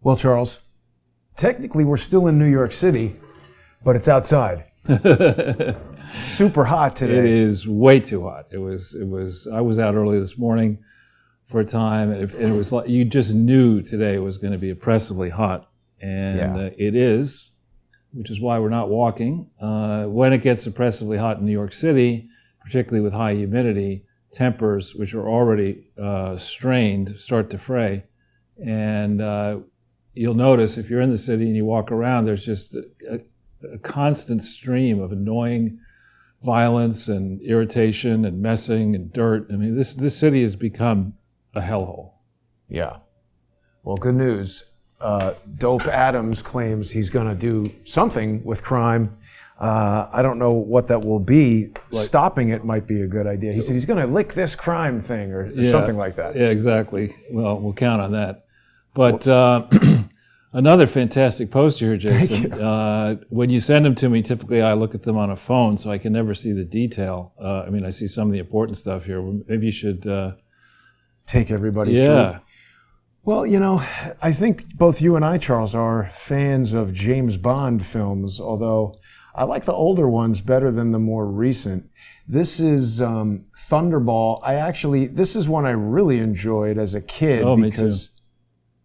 Well, Charles, technically we're still in New York City, but it's outside. Super hot today. It is way too hot. It was. I was out early this morning for a time, and it was like you just knew today was going to be oppressively hot, and it is, which is why we're not walking. When it gets oppressively hot in New York City, particularly with high humidity, tempers, which are already strained, start to fray, and you'll notice if you're in the city and you walk around, there's just a constant stream of annoying violence and irritation and messing and dirt. I mean, this city has become a hellhole. Yeah. Well, good news. Dope Adams claims he's going to do something with crime. I don't know what that will be. Stopping it might be a good idea. He said he's going to lick this crime thing or something like that. Yeah, exactly. Well, we'll count on that. But another fantastic poster here, Jason. When you send them to me, typically I look at them on a phone, so I can never see the detail. I mean, I see some of the important stuff here. Maybe you should take everybody through. Well, you know, I think both you and I, Charles, are fans of James Bond films, although I like the older ones better than the more recent. This is Thunderball. This is one I really enjoyed as a kid because,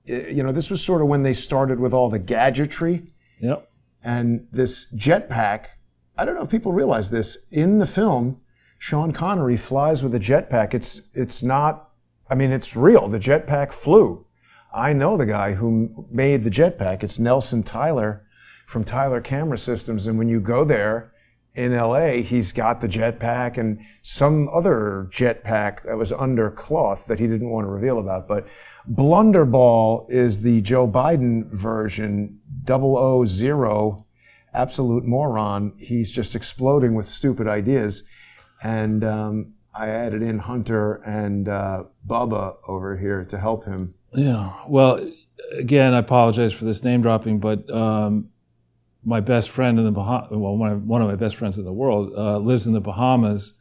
you know, this was sort of when they started with all the gadgetry. Yep. And this jetpack, I don't know if people realize this, in the film, Sean Connery flies with a jetpack. It's not, I mean, it's real. The jetpack flew. I know the guy who made the jetpack. It's Nelson Tyler from Tyler Camera Systems. And when you go there in LA, he's got the jetpack and some other jetpack that was under cloth that he didn't want to reveal about. But Blunderball is the Joe Biden version, 000, absolute moron. He's just exploding with stupid ideas. And I added in Hunter and Bubba over here to help him. Yeah, well, again, I apologize for this name dropping, but my best friend in the Bahamas, well, one of my best friends in the world, lives in the Bahamas,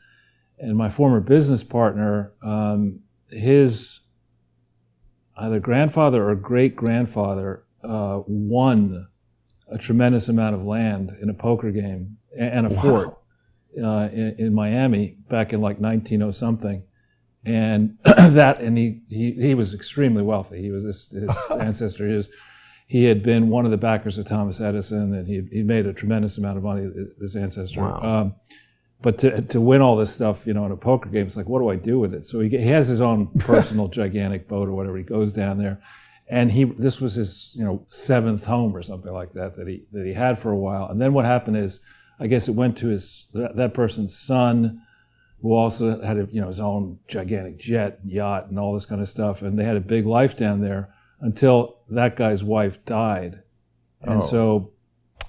and my former business partner, his either grandfather or great-grandfather won a tremendous amount of land in a poker game and a fort in Miami back in like 1900-something. And he was extremely wealthy. He was his ancestor. He had been one of the backers of Thomas Edison, and he made a tremendous amount of money, this ancestor. Wow. But to win all this stuff, you know, in a poker game, it's like, what do I do with it? So he has his own personal gigantic boat or whatever. He goes down there, and this was his, you know, 7th home or something like that he had for a while. And then what happened is, I guess it went to that person's son, who also had his own gigantic jet and yacht and all this kind of stuff, and they had a big life down there until that guy's wife died. And so,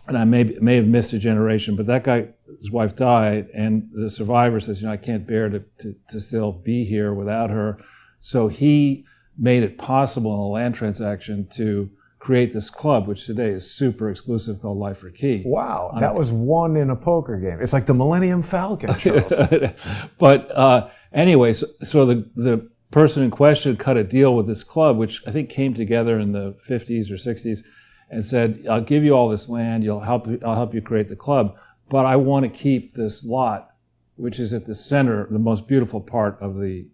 and I may have missed a generation, but that guy's wife died, and the survivor says, you know, I can't bear to still be here without her. So he made it possible in a land transaction to create this club, which today is super exclusive, called Life or Key. Wow, that was won in a poker game. It's like the Millennium Falcon, Charles. But anyway, so the person in question cut a deal with this club, which I think came together in the 50s or 60s, and said, I'll give you all this land, I'll help you create the club, but I want to keep this lot, which is at the center, the most beautiful part of the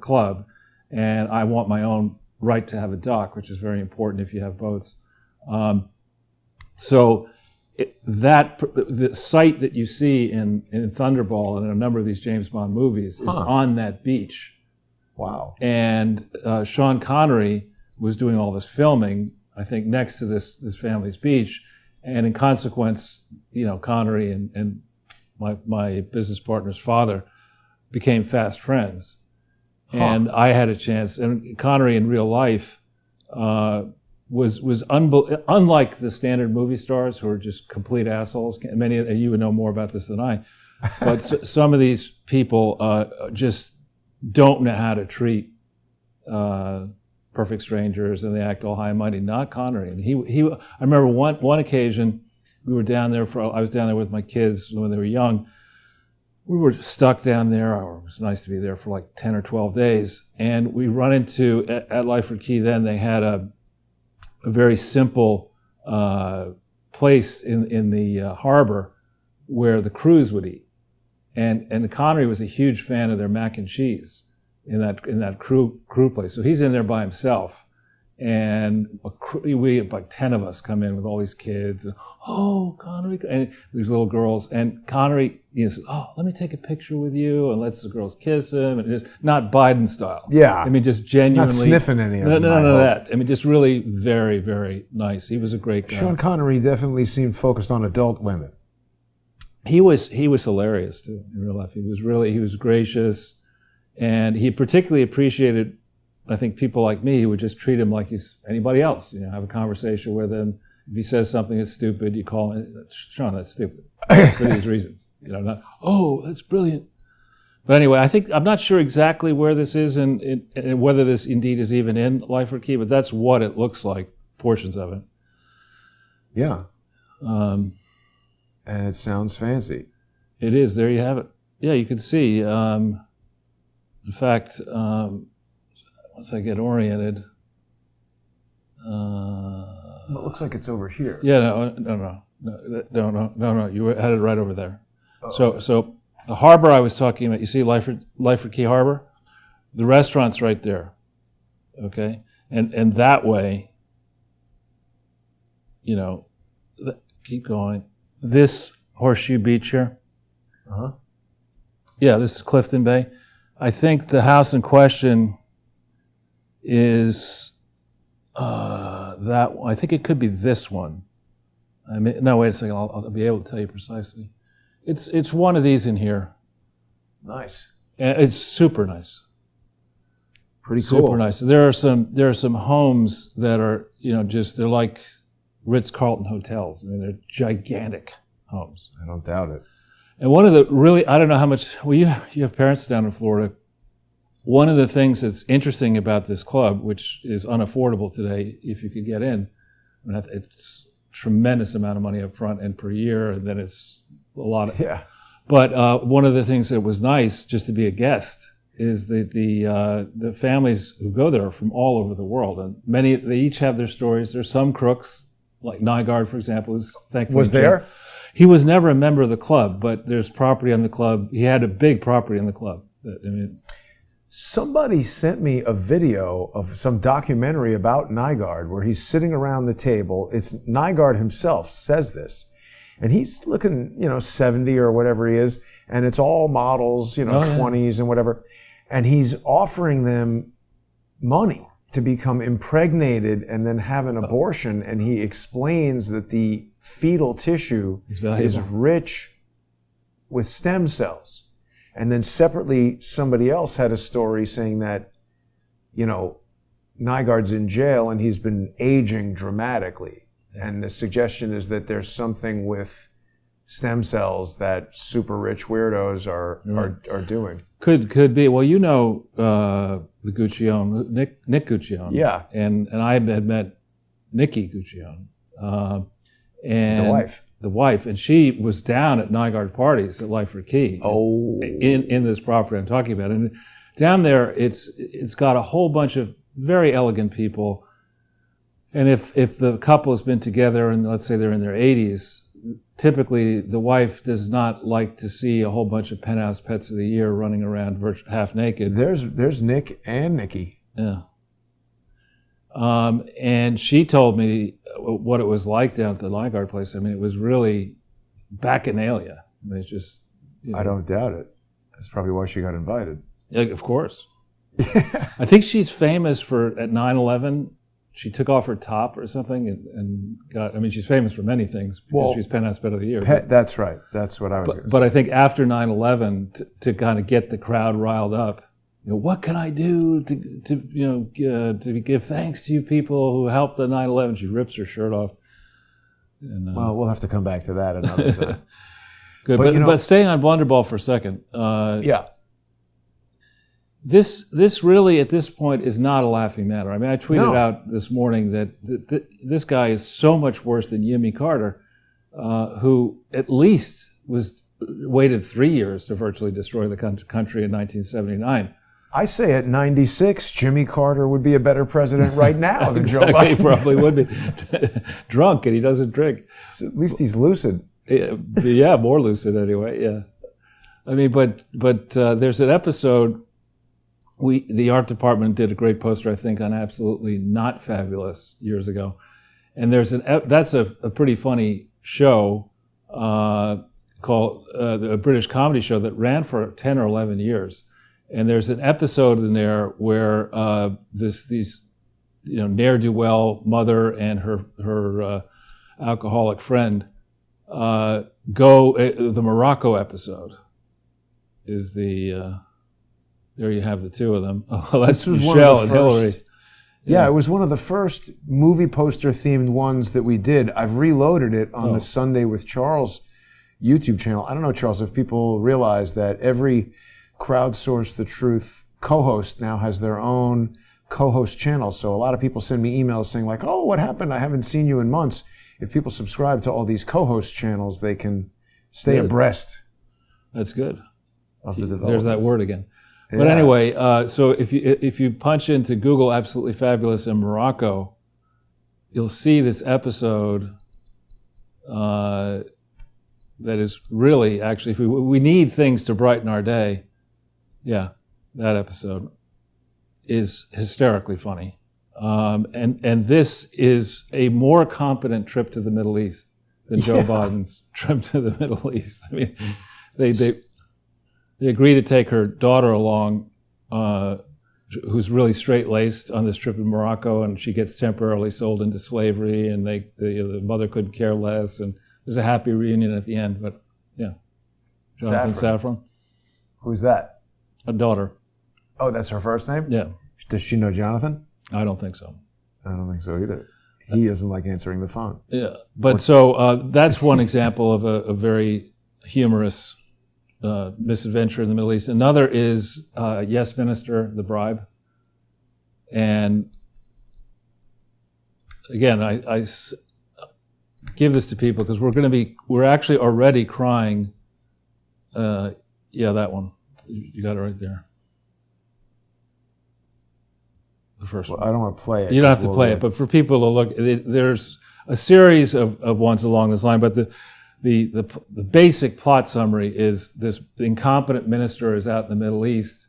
club, and I want my own right to have a dock, which is very important if you have boats. So the site that you see in Thunderball and in a number of these James Bond movies is on that beach. Wow. And Sean Connery was doing all this filming, I think, next to this family's beach. And in consequence, you know, Connery and my business partner's father became fast friends. And I had a chance, and Connery in real life was unlike the standard movie stars who are just complete assholes. Many of you would know more about this than I, but some of these people just don't know how to treat perfect strangers, and they act all high and mighty. Not Connery. And I remember one occasion we were down there I was down there with my kids when they were young. We were stuck down there. It was nice to be there for like 10 or 12 days. And we run into, at Lyford Key then, they had a very simple place in the harbor where the crews would eat. And Connery was a huge fan of their mac and cheese in that crew place. So he's in there by himself. And we had like 10 of us come in with all these kids. And, oh, Connery, and these little girls. And Connery, says, oh, let me take a picture with you, and lets the girls kiss him. And just not Biden style. Yeah. I mean, just genuinely. Not sniffing any of them. None of that. I mean, just really very, very nice. He was a great guy. Sean Connery definitely seemed focused on adult women. He was hilarious too in real life. He was gracious, and he particularly appreciated, I think, people like me who would just treat him like he's anybody else. Have a conversation with him. If he says something that's stupid, you call him, Sean, that's stupid for these reasons. Not, oh, that's brilliant. But anyway, I'm not sure exactly where this is and whether this indeed is even in Life or Key, but that's what it looks like, portions of it. Yeah. And it sounds fancy. It is. There you have it. Yeah, you can see. In fact, once I get oriented. It looks like it's over here. Yeah, no. You had it right over there. Oh, so the harbor I was talking about, you see Lyford Key Harbor? The restaurant's right there. Okay? And that way, keep going. This Horseshoe Beach here. Uh-huh. Yeah, this is Clifton Bay. I think the house in question is that one. I think it could be this one. No, wait a second. I'll be able to tell you precisely. It's one of these in here. Nice. And it's super nice. Pretty cool. Super nice. There are some homes that are they're like Ritz-Carlton hotels. I mean, they're gigantic homes. I don't doubt it. And one of the I don't know how much. Well, you have parents down in Florida. One of the things that's interesting about this club, which is unaffordable today, if you could get in, it's a tremendous amount of money up front and per year, and then it's a lot of. Yeah. But one of the things that was nice, just to be a guest, is that the families who go there are from all over the world, and they each have their stories. There's some crooks, like Nygaard, for example, was thankfully there. He was never a member of the club, but there's property on the club. He had a big property in the club. Somebody sent me a video of some documentary about Nygaard where he's sitting around the table. It's Nygaard himself says this. And he's looking, 70 or whatever he is, and it's all models, 20s and whatever. And he's offering them money to become impregnated and then have an abortion. And he explains that the fetal tissue is rich with stem cells. And then separately, somebody else had a story saying that, Nygaard's in jail and he's been aging dramatically. And the suggestion is that there's something with stem cells that super rich weirdos are doing. Could be. Well, the Guccione, Nick Guccione. Yeah. And I had met Nikki Guccione. And the wife, and she was down at Nygaard parties at Life or Key. Oh. In this property I'm talking about. And down there, it's got a whole bunch of very elegant people. And if the couple has been together and let's say they're in their 80s, typically the wife does not like to see a whole bunch of penthouse pets of the year running around half naked. There's Nick and Nikki. Yeah. And she told me what it was like down at the Nygaard place. I mean, it was really bacchanalia. I mean, it's just. I don't doubt it. That's probably why she got invited. Yeah, of course. I think she's famous for at 9/11. She took off her top or something and got. I mean, she's famous for many things because she's Penthouse Pet of the Year. That's right. That's what I was. But I think after 9/11, to kind of get the crowd riled up. What can I do to give thanks to you people who helped the 9/11? She rips her shirt off. And, well, we'll have to come back to that another time. Good, but staying on Blunderball for a second. Yeah. This really at this point is not a laughing matter. I mean, I tweeted out this morning that this guy is so much worse than Jimmy Carter, who at least waited 3 years to virtually destroy the country in 1979. I say at 96, Jimmy Carter would be a better president right now than Joe Exactly, he Biden. probably would be drunk, and he doesn't drink. So at least he's lucid. Yeah, more lucid anyway. Yeah, I mean, but there's an episode. The art department did a great poster, I think, on Absolutely Not Fabulous years ago, and that's a pretty funny show called a British comedy show that ran for 10 or 11 years. And there's an episode in there where these ne'er-do-well mother and her alcoholic friend go. The Morocco episode is the. There you have the two of them. Oh, that's Michelle and Hillary. Yeah, it was one of the first movie poster themed ones that we did. I've reloaded it on the Sunday with Charles YouTube channel. I don't know, Charles, if people realize that every Crowdsource the Truth co-host now has their own co-host channel. So a lot of people send me emails saying like, oh, what happened? I haven't seen you in months. If people subscribe to all these co-host channels, they can stay abreast. That's good. Of the developments. There's that word again. Yeah. But anyway, so if you punch into Google Absolutely Fabulous in Morocco, you'll see this episode that is really, actually, if we need things to brighten our day, yeah, that episode is hysterically funny. And this is a more competent trip to the Middle East than Joe Biden's trip to the Middle East. I mean, they agree to take her daughter along, who's really straight-laced on this trip to Morocco, and she gets temporarily sold into slavery, and the mother couldn't care less, and there's a happy reunion at the end. But yeah, Jonathan Safran. Who's that? A daughter. Oh, that's her first name? Yeah. Does she know Jonathan? I don't think so. I don't think so either. He doesn't like answering the phone. Yeah, but so that's one example of a very humorous misadventure in the Middle East. Another is Yes Minister, The Bribe. And again, I give this to people because we're actually already crying. Yeah, that one. You got it right there. The first one. I don't want to play it. You don't have to play it, but for people to look, there's a series of ones along this line, but the basic plot summary is the incompetent minister is out in the Middle East,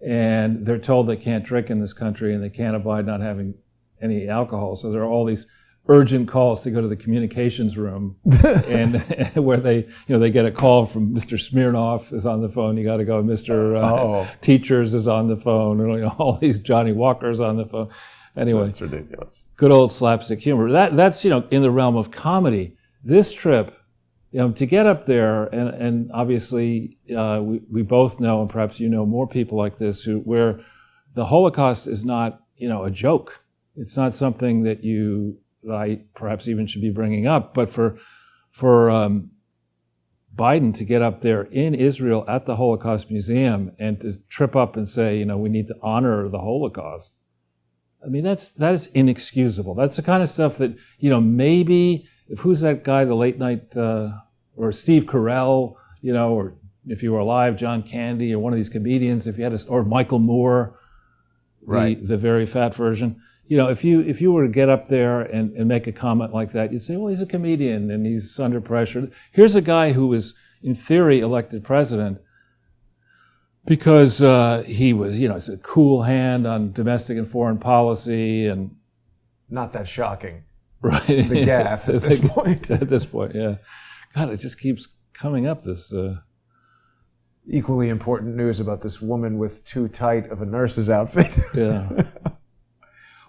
and they're told they can't drink in this country and they can't abide not having any alcohol. So there are all these urgent calls to go to the communications room, and where they get a call from Mr. Smirnoff is on the phone. You got to go. Mr. Teachers is on the phone. And, all these Johnny Walkers on the phone. Anyway, that's ridiculous. Good old slapstick humor. That's in the realm of comedy. This trip, to get up there, and obviously we both know, and perhaps you know more people like this, where the Holocaust is not a joke. It's not something that I perhaps even should be bringing up, but for Biden to get up there in Israel at the Holocaust Museum and to trip up and say, we need to honor the Holocaust. I mean, that is inexcusable. That's the kind of stuff that, maybe, who's that guy, the late night, or Steve Carell, or if you were alive, John Candy, or one of these comedians, or Michael Moore, right, the very fat version. If you were to get up there and make a comment like that, you'd say, well, he's a comedian and he's under pressure. Here's a guy who was, in theory, elected president because he was, he's a cool hand on domestic and foreign policy, and not that shocking. Right. The gaffe at this point. At this point, yeah. God, it just keeps coming up, this... Equally important news about this woman with too tight of a nurse's outfit. Yeah.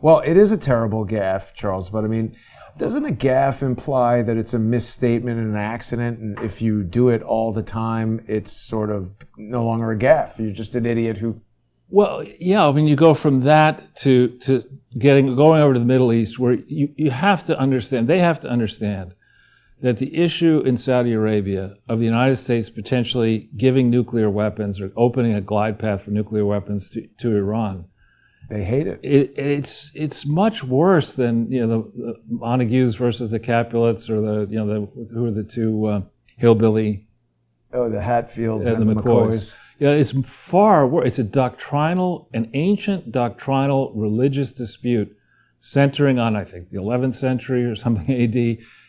Well, it is a terrible gaffe, Charles, but I mean, doesn't a gaffe imply that it's a misstatement and an accident, and if you do it all the time, it's sort of no longer a gaffe? You're just an idiot who... Well, yeah, I mean, you go from that to going over to the Middle East, where you have to understand, they have to understand that the issue in Saudi Arabia of the United States potentially giving nuclear weapons or opening a glide path for nuclear weapons to Iran, they hate it. It's much worse than the Montagues versus the Capulets, or who are the two hillbilly. Oh, the Hatfields and the McCoys. Yeah, it's far worse. It's an ancient doctrinal religious dispute centering on, I think, the 11th century or something AD.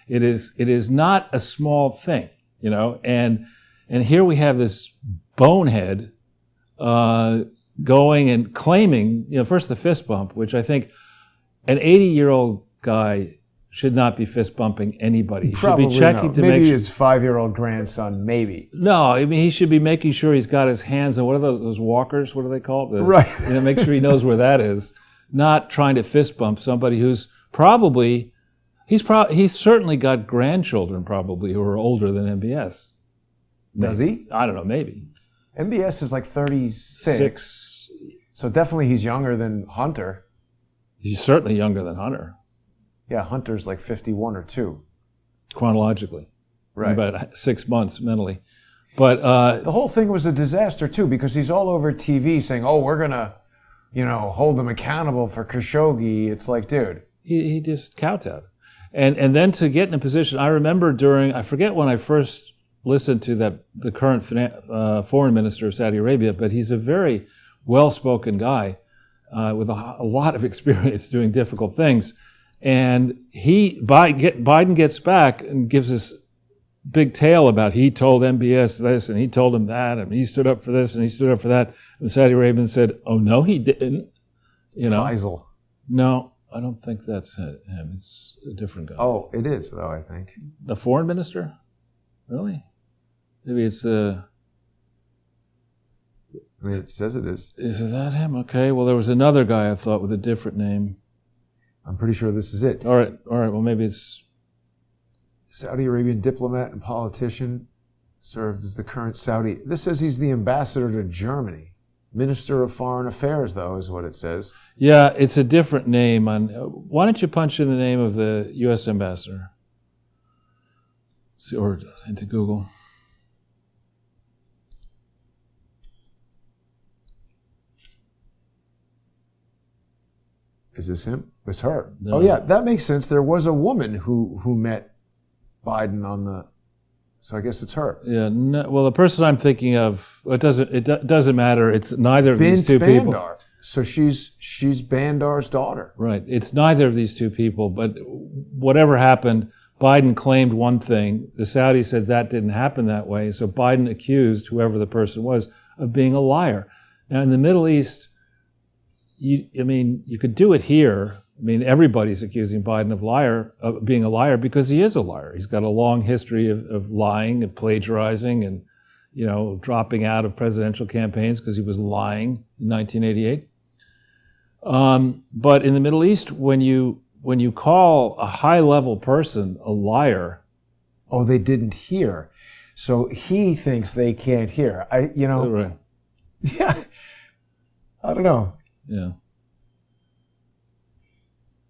It is not a small thing, and here we have this bonehead going and claiming, first the fist bump, which I think an 80-year-old guy should not be fist bumping anybody. He Probably should be checking to maybe make his 5-year-old grandson, maybe. No, I mean, he should be making sure he's got his hands on, what are those walkers? What are they called? Right. Make sure he knows where that is. Not trying to fist bump somebody who's probably, he's certainly got grandchildren probably who are older than MBS. Does he? I don't know, maybe. MBS is like 36. So definitely he's younger than Hunter. He's certainly younger than Hunter. Yeah, Hunter's like 51 or 2. Chronologically. Right. About 6 months mentally. But the whole thing was a disaster too, because he's all over TV saying, "Oh, we're gonna, hold them accountable for Khashoggi." It's like, dude, he just kowtowed, and then to get in a position. I remember I forget when I first listened to the current foreign minister of Saudi Arabia, but he's a very well-spoken guy with a lot of experience doing difficult things. And Biden gets back and gives this big tale about he told MBS this and he told him that and he stood up for this and he stood up for that. And the Saudi Arabians said, "Oh no, he didn't." Faisal. No, I don't think that's him. It's a different guy. Oh, it is though. I think The foreign minister? Really? Maybe it's the. I mean, it says it is. Is that him? Okay. Well, there was another guy I thought with a different name. I'm pretty sure this is it. All right. Well, maybe it's. Saudi Arabian diplomat and politician, served as the current Saudi. This says he's the ambassador to Germany. Minister of Foreign Affairs, though, is what it says. Yeah, it's a different name. Why don't you punch in the name of the U.S. ambassador? Or into Google. Is this him? It's her. No. Oh yeah, that makes sense. There was a woman who met Biden on the. So I guess it's her. Yeah. No, well, the person I'm thinking of, it doesn't matter. It's neither of these two people. Bandar. So she's Bandar's daughter. Right. It's neither of these two people. But whatever happened, Biden claimed one thing. The Saudis said that didn't happen that way. So Biden accused whoever the person was of being a liar. Now in the Middle East, you could do it here. I mean, everybody's accusing Biden of being a liar because he is a liar. He's got a long history of lying and plagiarizing and, dropping out of presidential campaigns because he was lying in 1988. But in the Middle East, when you call a high-level person a liar, oh, they didn't hear, so he thinks they can't hear. Right. Yeah, I don't know. Yeah.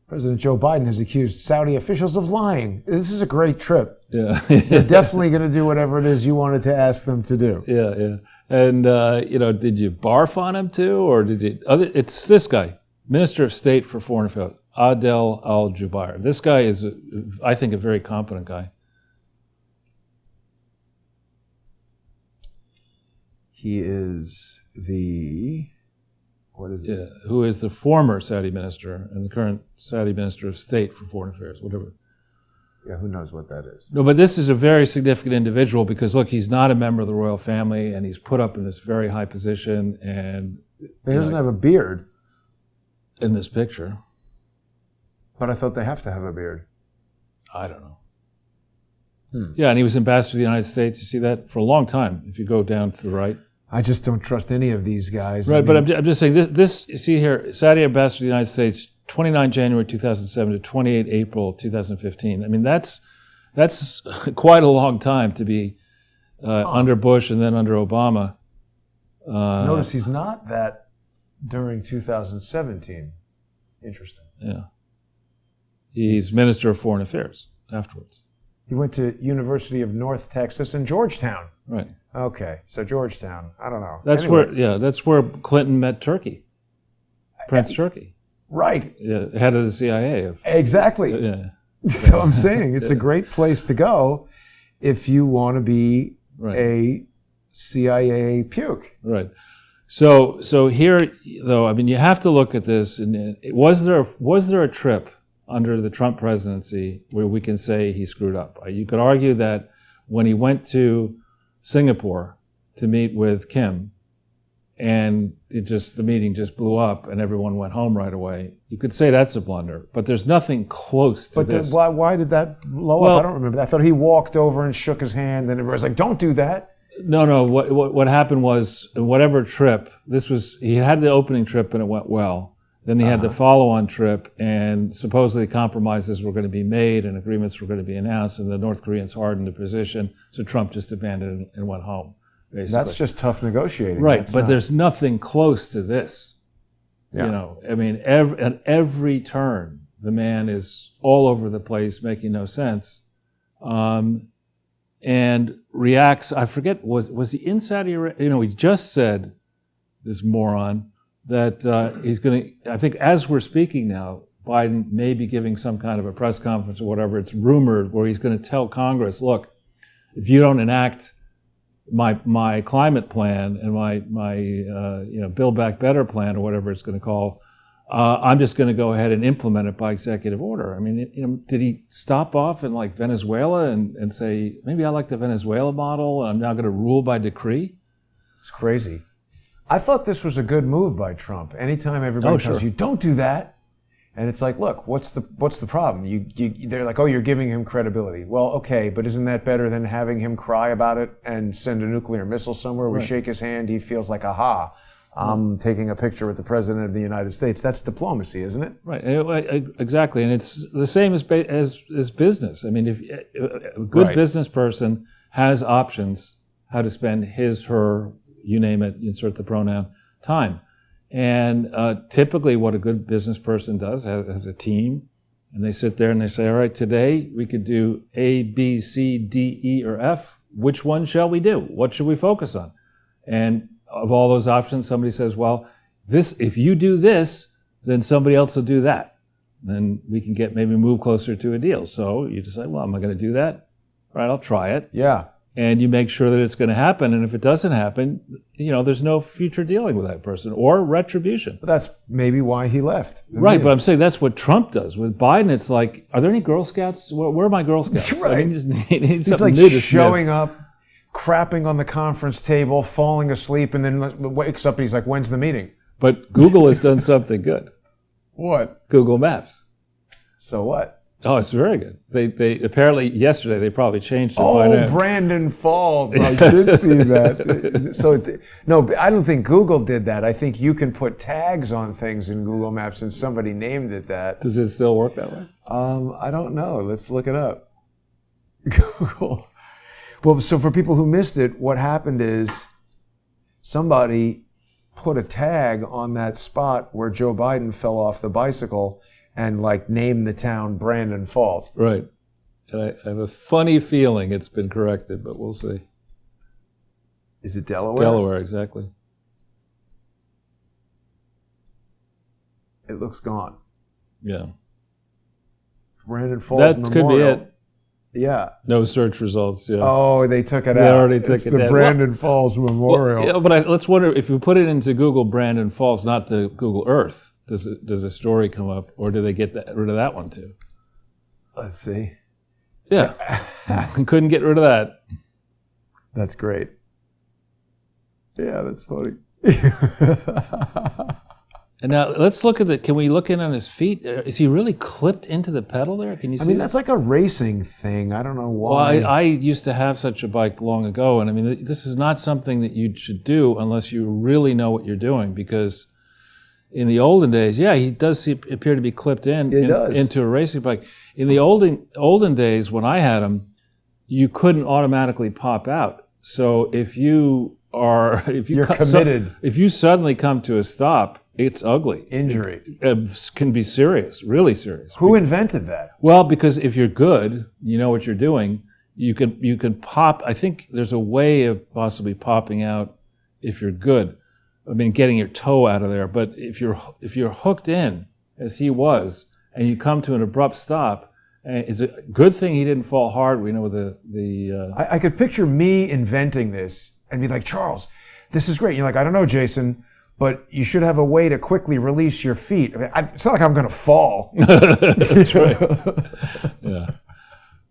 President Joe Biden has accused Saudi officials of lying. This is a great trip. Yeah. They're definitely going to do whatever it is you wanted to ask them to do. Yeah, yeah. And, did you barf on him too? Or did you? It's this guy, Minister of State for Foreign Affairs, Adel Al-Jubair. This guy is, I think, a very competent guy. He is what is it? Yeah, who is the former Saudi minister and the current Saudi Minister of State for Foreign Affairs, whatever. Yeah, who knows what that is? No, but this is a very significant individual because, look, he's not a member of the royal family and he's put up in this very high position and... He doesn't have a beard. In this picture. But I thought they have to have a beard. I don't know. Yeah, and he was ambassador to the United States. You see that? For a long time, if you go down to the right. I just don't trust any of these guys. Right, but I'm just saying, this you see here, Saudi ambassador to the United States, 29 January 2007 to 28 April 2015. I mean, that's quite a long time to be under Bush and then under Obama. Notice he's not that during 2017. Interesting. Yeah. He's Minister of Foreign Affairs afterwards. He went to University of North Texas and Georgetown. Right. Okay, so Georgetown. I don't know. That's where Clinton met Turkey, Prince Turkey. Right. Yeah, head of the CIA. Exactly. Yeah. So I'm saying it's a great place to go if you want to be a CIA puke. Right. So here, though, I mean, you have to look at this. And was there a trip under the Trump presidency where we can say he screwed up? You could argue that when he went to Singapore to meet with Kim, and the meeting just blew up, and everyone went home right away. You could say that's a blunder, but there's nothing close to this. But why did that blow up? I don't remember. I thought he walked over and shook his hand, and everybody was like, "Don't do that." No. What happened was, whatever trip, he had the opening trip and it went well. Then he had the follow-on trip, and supposedly compromises were going to be made and agreements were going to be announced, and the North Koreans hardened the position, so Trump just abandoned it and went home, basically. That's just tough negotiating. Right, but there's nothing close to this. Yeah. You know, I mean, at every turn, the man is all over the place, making no sense. And reacts, I forget, was he in Saudi Arabia? You know, he just said, this moron, that he's going to, I think as we're speaking now, Biden may be giving some kind of a press conference or whatever, it's rumored, where he's going to tell Congress, look, if you don't enact my climate plan and my Build Back Better plan or whatever it's going to call, I'm just going to go ahead and implement it by executive order. I mean, you know, did he stop off in like Venezuela and say, maybe I like the Venezuela model and I'm now going to rule by decree? It's crazy. I thought this was a good move by Trump. Anytime everybody tells you, don't do that. And it's like, look, what's the problem? They're like, oh, you're giving him credibility. Well, okay, but isn't that better than having him cry about it and send a nuclear missile somewhere? We shake his hand, he feels like, aha, I'm taking a picture with the President of the United States. That's diplomacy, isn't it? Right, exactly. And it's the same as business. I mean, if a good business person has options how to spend his, her, you name it, insert the pronoun, time. And typically what a good business person does has a team, and they sit there and they say, all right, today we could do A, B, C, D, E, or F. Which one shall we do? What should we focus on? And of all those options, somebody says, well, if you do this, then somebody else will do that. Then we can maybe move closer to a deal. So you decide, well, am I going to do that? All right, I'll try it. Yeah. And you make sure that it's going to happen. And if it doesn't happen, you know, there's no future dealing with that person or retribution. But that's maybe why he left. Right, but I'm saying that's what Trump does. With Biden, it's like, are there any Girl Scouts? Where are my Girl Scouts? Right. I mean, he's like showing up, crapping on the conference table, falling asleep, and then wakes up and he's like, when's the meeting? But Google has done something good. What? Google Maps. So what? Oh, it's very good. They apparently yesterday they probably changed it. Oh, Brandon Falls. I did see that. No, I don't think Google did that. I think you can put tags on things in Google Maps, and somebody named it that. Does it still work that way? I don't know. Let's look it up. Google. Well, so for people who missed it, what happened is somebody put a tag on that spot where Joe Biden fell off the bicycle and like named the town Brandon Falls. Right. And I have a funny feeling it's been corrected, but we'll see. Is it Delaware? Delaware, exactly. It looks gone. Yeah. Brandon Falls that Memorial. Could be it. Yeah. No search results. Yeah. Oh, they took it out. They already took it down. The Brandon Falls Memorial. Well, yeah, but let's wonder if you put it into Google Brandon Falls, not the Google Earth. Does a story come up, or do they get rid of that one too? Let's see. Yeah, couldn't get rid of that. That's great. Yeah, that's funny. And now let's look at can we look in on his feet? Is he really clipped into the pedal there? Can you see? I mean, that's like a racing thing. I don't know why. Well, I used to have such a bike long ago, and I mean, this is not something that you should do unless you really know what you're doing, because in the olden days, yeah, he does appear to be clipped into a racing bike. In the olden days, when I had him, you couldn't automatically pop out. So if you're committed, if you suddenly come to a stop, it's ugly. Injury. It can be serious, really serious. Who invented that? Well, because if you're good, you know what you're doing, you can pop. I think there's a way of possibly popping out if you're good. I mean, getting your toe out of there. But if you're hooked in, as he was, and you come to an abrupt stop, it's a good thing he didn't fall hard. We know I could picture me inventing this and be like, Charles, this is great. You're like, I don't know, Jason, but you should have a way to quickly release your feet. I mean, it's not like I'm going to fall. That's right. Yeah.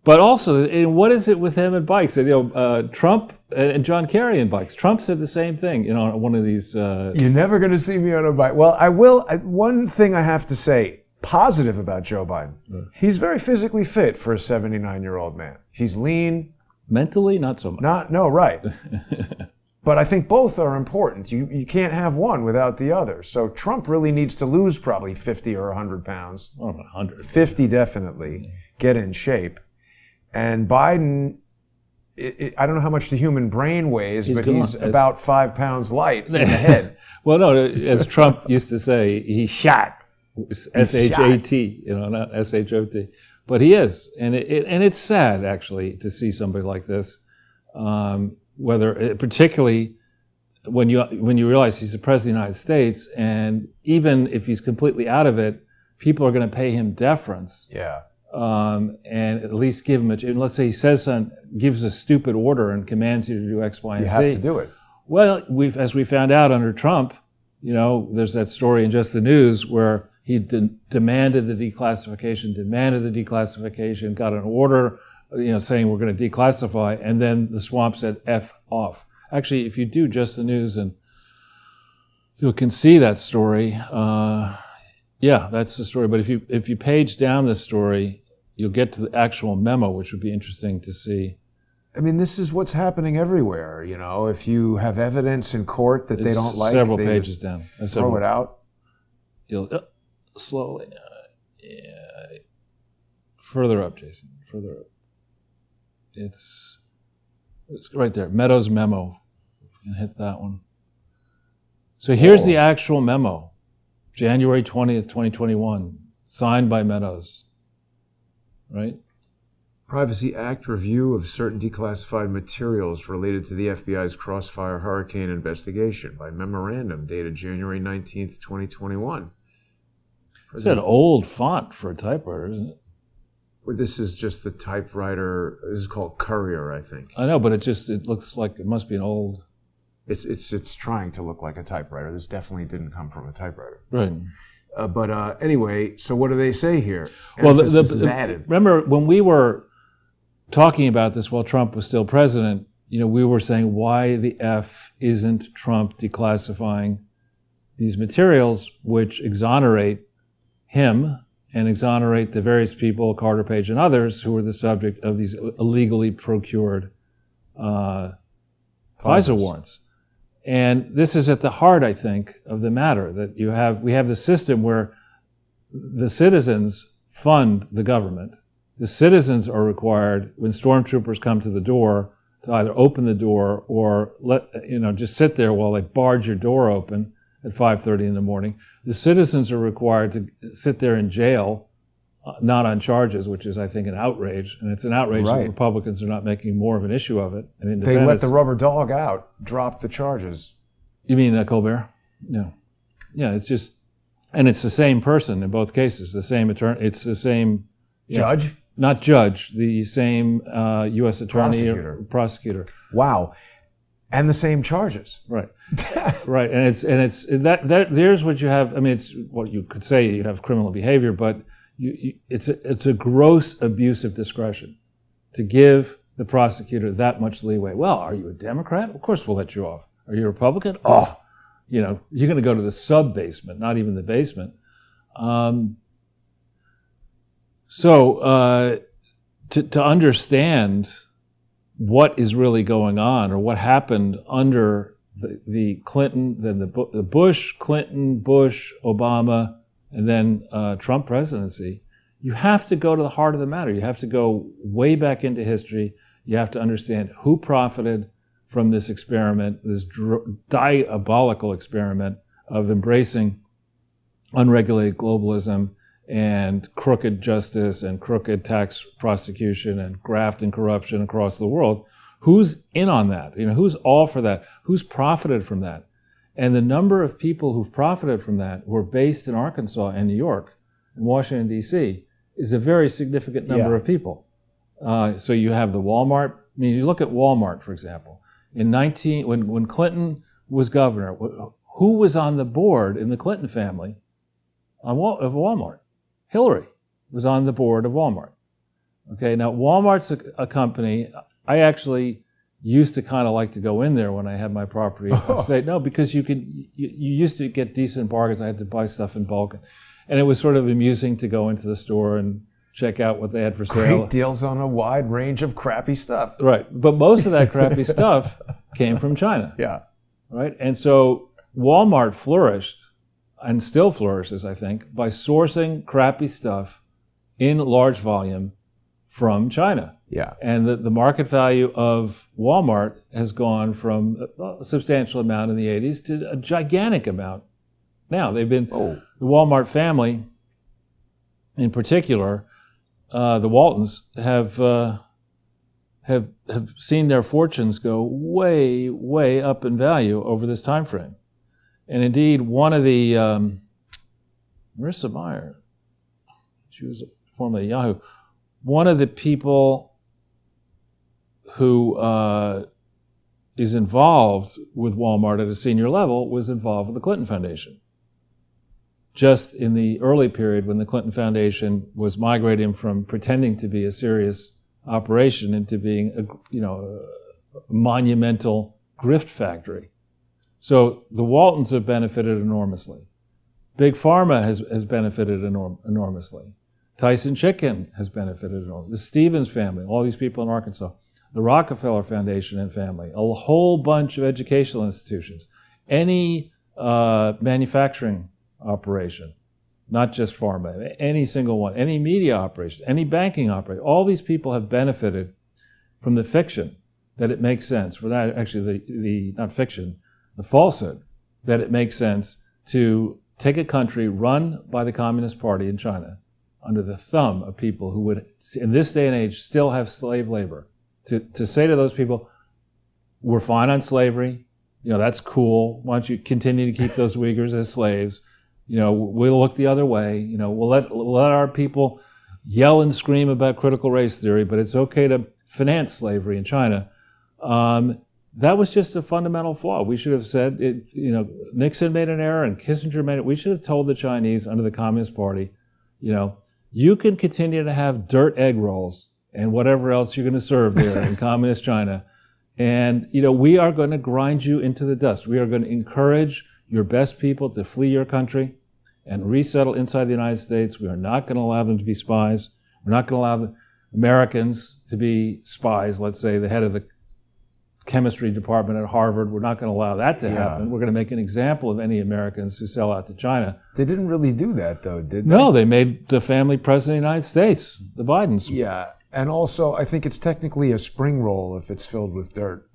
But also, what is it with him and bikes? Trump and John Kerry and bikes. Trump said the same thing, on one of these. You're never going to see me on a bike. Well, I will. One thing I have to say, positive about Joe Biden. He's very physically fit for a 79-year-old man. He's lean. Mentally, not so much. Right. But I think both are important. You can't have one without the other. So Trump really needs to lose probably 50 or 100 pounds. 100. 50 definitely. Get in shape. And Biden, I don't know how much the human brain weighs, but he's about 5 pounds light in the head. Well, no, as Trump used to say, he shot. S-H-A-T, not S-H-O-T. But he is. And it's sad, actually, to see somebody like this. Particularly when you realize he's the president of the United States, and even if he's completely out of it, people are going to pay him deference. Yeah. And at least give him let's say he says something, gives a stupid order and commands you to do X, Y, and Z. You have to do it. Well, as we found out under Trump, there's that story in Just the News where he demanded the declassification, got an order, saying we're going to declassify, and then the swamp said F off. Actually, if you do Just the News, and you can see that story. Yeah, that's the story. But if you page down this story, you'll get to the actual memo, which would be interesting to see. I mean, this is what's happening everywhere. If you have evidence in court that they don't like, several pages down. Throw it out. You'll slowly. Further up, Jason. Further up. It's right there. Meadows memo. You can hit that one. So here's the actual memo. January 20th, 2021, signed by Meadows, right? Privacy Act review of certain declassified materials related to the FBI's Crossfire Hurricane investigation by memorandum dated January 19th, 2021. It's an old font for a typewriter, isn't it? Well, this is just the typewriter. This is called Courier, I think. I know, but it looks like it must be an old... It's trying to look like a typewriter. This definitely didn't come from a typewriter. Right. But anyway, so what do they say here? Well, Emphasis is added. Remember when we were talking about this while Trump was still president, we were saying why the F isn't Trump declassifying these materials which exonerate him and exonerate the various people, Carter Page and others, who were the subject of these illegally procured FISA warrants. And this is at the heart, I think, of the matter, that we have the system where the citizens fund the government. The citizens are required, when stormtroopers come to the door, to either open the door or just sit there while they barge your door open at 5:30 in the morning. The citizens are required to sit there in jail, not on charges, which is, I think, an outrage. And it's an outrage that Republicans are not making more of an issue of it. And they let the rubber dog out, drop the charges. You mean Colbert? No. Yeah, it's just, and it's the same person in both cases, the same attorney. It's the same judge? Not judge, the same U.S. attorney or prosecutor. Wow. And the same charges. Right. Right. And it's that there's what you have. I mean, it's what you could say you have criminal behavior, but it's a gross abuse of discretion to give the prosecutor that much leeway. Well, are you a Democrat? Of course we'll let you off. Are you a Republican? Oh, you're going to go to the sub-basement, not even the basement. So to understand what is really going on, or what happened under the Clinton, then the Bush, Clinton, Bush, Obama, and then Trump presidency, you have to go to the heart of the matter. You have to go way back into history. You have to understand who profited from this experiment, this diabolical experiment of embracing unregulated globalism and crooked justice and crooked tax prosecution and graft and corruption across the world. Who's in on that? Who's all for that? Who's profited from that? And the number of people who've profited from that, who are based in Arkansas and New York and Washington, D.C., is a very significant number of people. So you have the Walmart. I mean, you look at Walmart, for example. when Clinton was governor, who was on the board in the Clinton family of Walmart? Hillary was on the board of Walmart. Okay, now Walmart's a company. I actually used to kind of like to go in there when I had my property. No, because you used to get decent bargains. I had to buy stuff in bulk, and it was sort of amusing to go into the store and check out what they had for sale. Great deals on a wide range of crappy stuff. Right, but most of that crappy stuff came from China. Yeah. Right, and so Walmart flourished, and still flourishes, I think, by sourcing crappy stuff in large volume from China. Yeah. And the market value of Walmart has gone from a substantial amount in the 80s to a gigantic amount now. They've been, the Walmart family in particular, the Waltons have seen their fortunes go way, way up in value over this time frame. And indeed, one of the, Marissa Mayer, she was formerly at Yahoo, one of the people who is involved with Walmart at a senior level was involved with the Clinton Foundation. Just in the early period when the Clinton Foundation was migrating from pretending to be a serious operation into being a monumental grift factory. So the Waltons have benefited enormously. Big Pharma has benefited enormously. Tyson Chicken has benefited enormously. The Stevens family, all these people in Arkansas. The Rockefeller Foundation and family, a whole bunch of educational institutions, any manufacturing operation, not just pharma, any single one, any media operation, any banking operation, all these people have benefited from the fiction that it makes sense, for that actually the not fiction, the falsehood that it makes sense to take a country run by the Communist Party in China under the thumb of people who would, in this day and age, still have slave labor. To say to those people, we're fine on slavery, that's cool. Why don't you continue to keep those Uyghurs as slaves? We'll look the other way. We'll let our people yell and scream about critical race theory, but it's okay to finance slavery in China. That was just a fundamental flaw. We should have said, Nixon made an error and Kissinger made it. We should have told the Chinese under the Communist Party, you can continue to have dirt egg rolls and whatever else you're going to serve there in communist China. And, we are going to grind you into the dust. We are going to encourage your best people to flee your country and resettle inside the United States. We are not going to allow them to be spies. We're not going to allow the Americans to be spies, let's say the head of the chemistry department at Harvard. We're not going to allow that to happen. We're going to make an example of any Americans who sell out to China. They didn't really do that, though, did they? No, they made the family president of the United States, the Bidens. Yeah, and also I think it's technically a spring roll if it's filled with dirt.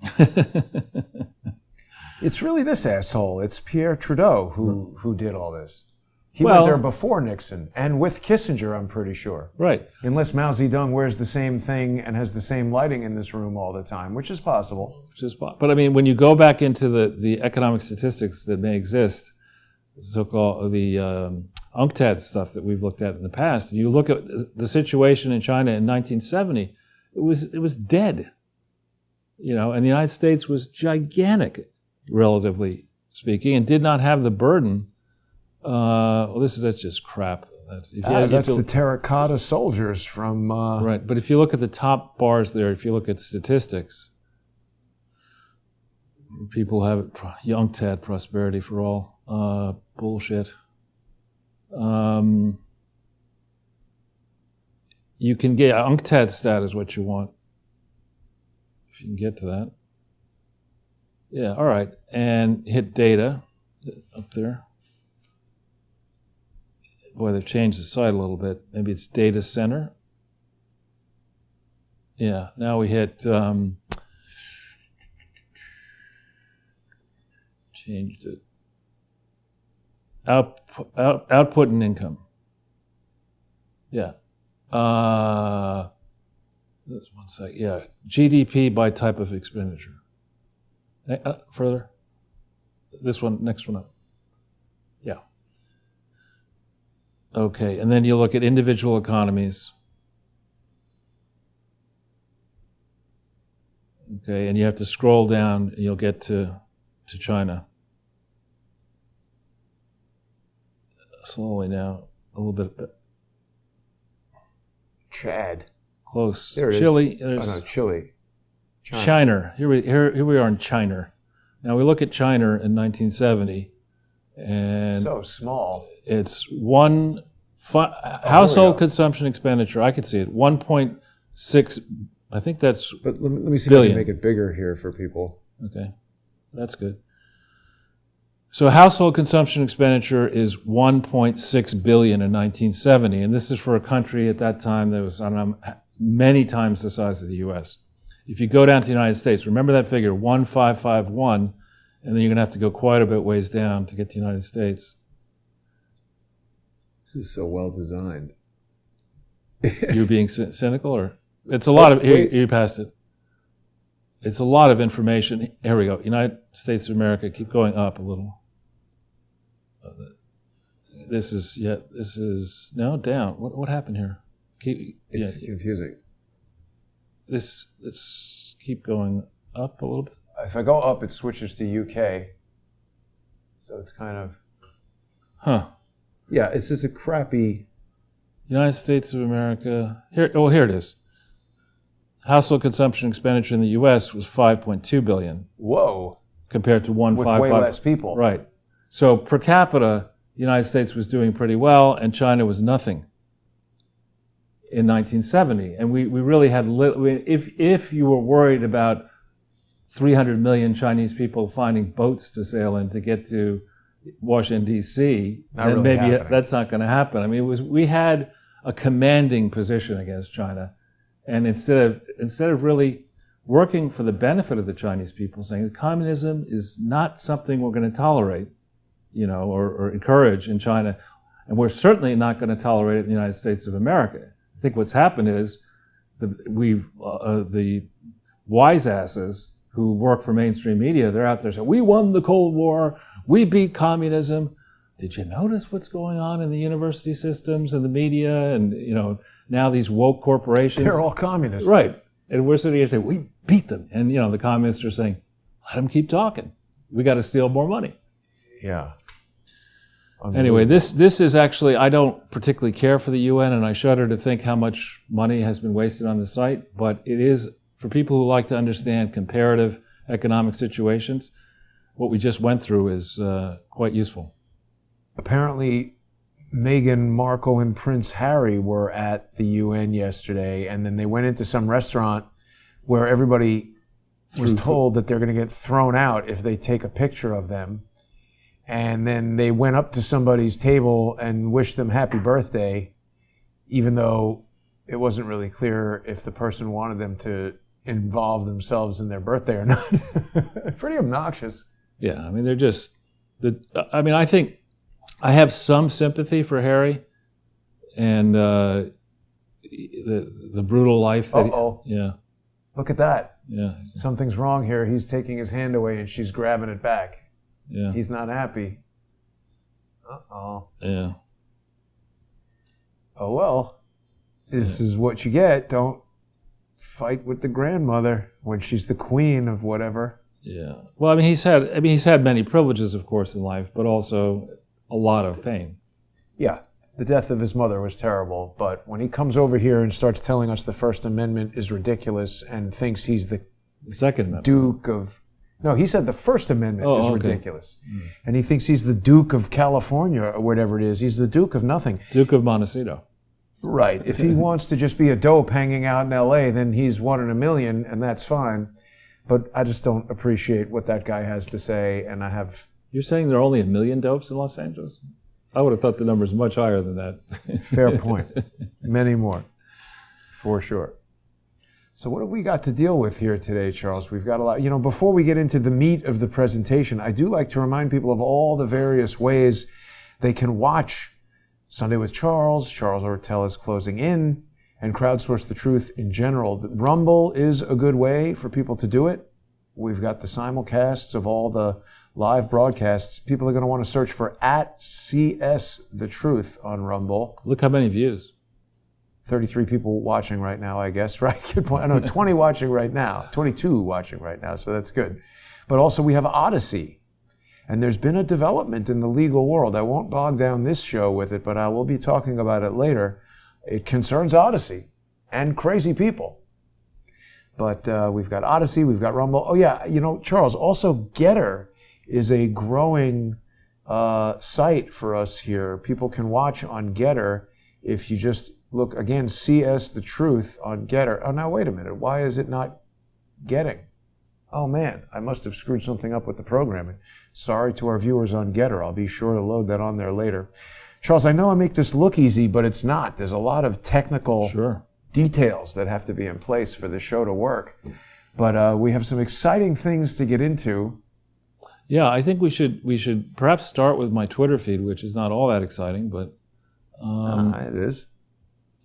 It's really this asshole. It's Pierre Trudeau who did all this. He went there before Nixon, and with Kissinger, I'm pretty sure. Right. Unless Mao Zedong wears the same thing and has the same lighting in this room all the time, which is possible. But I mean, when you go back into the economic statistics that may exist, so-called the UNCTAD stuff that we've looked at in the past, you look at the situation in China in 1970, it was dead. And the United States was gigantic, relatively speaking, and did not have the burden. That's just crap. That's the terracotta soldiers from... Right, but if you look at the top bars there, if you look at statistics, people have it, UNCTAD, prosperity for all, bullshit. You can get UNCTAD status what you want, if you can get to that. Yeah, all right, and hit data up there. Boy, they've changed the site a little bit. Maybe it's data center. Yeah, now we hit, changed it. Output and income. Yeah. This one sec. Yeah, GDP by type of expenditure. Further. This one, next one up. Yeah. Okay, and then you look at individual economies. Okay, and you have to scroll down, and you'll get to China. Slowly now, a little bit. Chad. Close. There it is. Chile. Oh, no, Chile. China. Here we are in China. Now we look at China in 1970, and so small. it's household consumption expenditure. I could see it 1.6. I think that's. But let me see billion. if I can make it bigger here for people. Okay, that's good. So household consumption expenditure is 1.6 billion in 1970, and this is for a country at that time that was, I don't know, many times the size of the U.S. If you go down to the United States, remember that figure, 1,551, and then you're going to have to go quite a bit ways down to get to the United States. This is so well designed. You're being cynical, or it's a lot of. Here, you passed it. It's a lot of information. Here we go. United States of America. Keep going up a little. This is no down. What happened here? It's confusing. Let's keep going up a little bit. If I go up, it switches to UK. So it's kind of. Huh. Yeah, it's just a crappy. United States of America. Here it is. Household consumption expenditure in the U.S. was 5.2 billion. Whoa. Compared to 1.55. With way less people. Right. So per capita, the United States was doing pretty well, and China was nothing in 1970. And we really had little. If you were worried about 300 million Chinese people finding boats to sail in to get to Washington, D.C., then really maybe happening. that's not going to happen. I mean, we had a commanding position against China. And instead of really working for the benefit of the Chinese people, saying communism is not something we're going to tolerate, or encourage in China, and we're certainly not going to tolerate it in the United States of America. I think what's happened is the wise asses who work for mainstream media, they're out there saying, we won the Cold War, we beat communism. Did you notice what's going on in the university systems and the media and, now these woke corporations? They're all communists. Right. And we're sitting here saying, we beat them. And, the communists are saying, let them keep talking. We got to steal more money. Yeah. Anyway, this is actually, I don't particularly care for the UN, and I shudder to think how much money has been wasted on the site, but it is, for people who like to understand comparative economic situations, what we just went through is quite useful. Apparently, Meghan Markle and Prince Harry were at the UN yesterday, and then they went into some restaurant where everybody was told that they're going to get thrown out if they take a picture of them. And then they went up to somebody's table and wished them happy birthday, even though it wasn't really clear if the person wanted them to involve themselves in their birthday or not. Pretty obnoxious. Yeah, I mean, they're just, I think I have some sympathy for Harry and the brutal life that yeah. Look at that. Yeah. Something's wrong here. He's taking his hand away and she's grabbing it back. Yeah. He's not happy. Uh-oh. Yeah. Oh, well. This is what you get. Don't fight with the grandmother when she's the queen of whatever. Yeah. Well, I mean, he's had many privileges, of course, in life, but also a lot of pain. Yeah. The death of his mother was terrible, but when he comes over here and starts telling us the First Amendment is ridiculous and thinks he's the Second Amendment. Duke of... No, he said the First Amendment is ridiculous. Mm. And he thinks he's the Duke of California or whatever it is. He's the Duke of nothing. Duke of Montecito. Right. If he wants to just be a dope hanging out in L.A., then he's one in a million, and that's fine. But I just don't appreciate what that guy has to say, and I have... You're saying there are only 1 million dopes in Los Angeles? I would have thought the number is much higher than that. Fair point. Many more, for sure. So what have we got to deal with here today, Charles? We've got a lot. Before we get into the meat of the presentation, I do like to remind people of all the various ways they can watch Sunday with Charles. Charles Ortel is closing in, and Crowdsource the Truth in general. Rumble is a good way for people to do it. We've got the simulcasts of all the live broadcasts. People are going to want to search for @CS The Truth on Rumble. Look how many views. 33 people watching right now, I guess, right? Good point. I know 20 watching right now, 22 watching right now, so that's good. But also we have Odyssey. And there's been a development in the legal world. I won't bog down this show with it, but I will be talking about it later. It concerns Odyssey and crazy people. But we've got Odyssey, we've got Rumble. Oh yeah, Charles, also Getter is a growing site for us here. People can watch on Getter if you just look, again, CS The Truth on Getter. Oh, now wait a minute. Why is it not getting? Oh man, I must have screwed something up with the programming. Sorry to our viewers on Getter. I'll be sure to load that on there later. Charles, I know I make this look easy, but it's not. There's a lot of technical details that have to be in place for the show to work. But we have some exciting things to get into. Yeah, I think we should perhaps start with my Twitter feed, which is not all that exciting, but it is.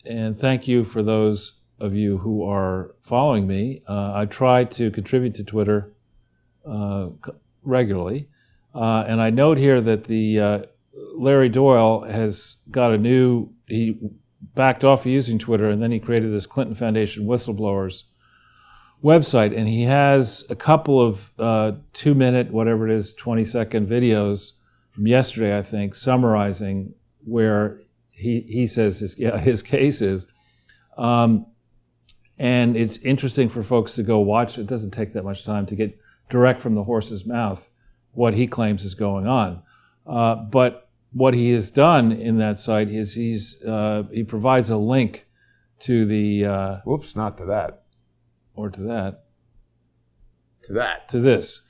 And thank you for those of you who are following me. I try to contribute to Twitter regularly, and I note here that the Larry Doyle has got he backed off using Twitter, and then he created this Clinton Foundation Whistleblowers website, and he has a couple of 2-minute, whatever it is, 20-second videos from yesterday, I think, summarizing where he says his case is. And it's interesting for folks to go watch. It doesn't take that much time to get direct from the horse's mouth what he claims is going on. But what he has done in that site is he provides a link to the... Whoops, not to that. Or to that. To that. To this.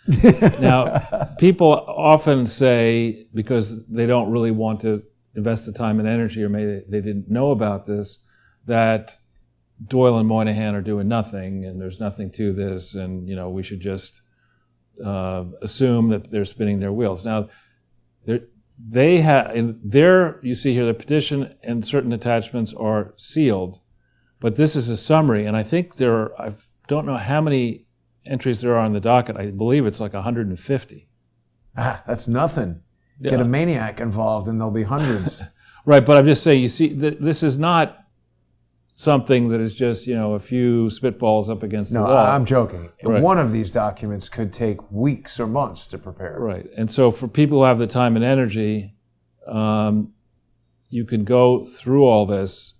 Now, people often say, because they don't really want to invest the time and energy, or maybe they didn't know about this, that Doyle and Moynihan are doing nothing, and there's nothing to this, and we should just assume that they're spinning their wheels. Now, they have you see here the petition and certain attachments are sealed, but this is a summary, and I think I don't know how many entries there are on the docket. I believe it's like 150. That's nothing. Yeah. Get a maniac involved, and there'll be hundreds. Right, but I'm just saying. You see, this is not something that is just, a few spitballs up against the wall. No, I'm joking. Right. One of these documents could take weeks or months to prepare. Right. And so for people who have the time and energy, you can go through all this,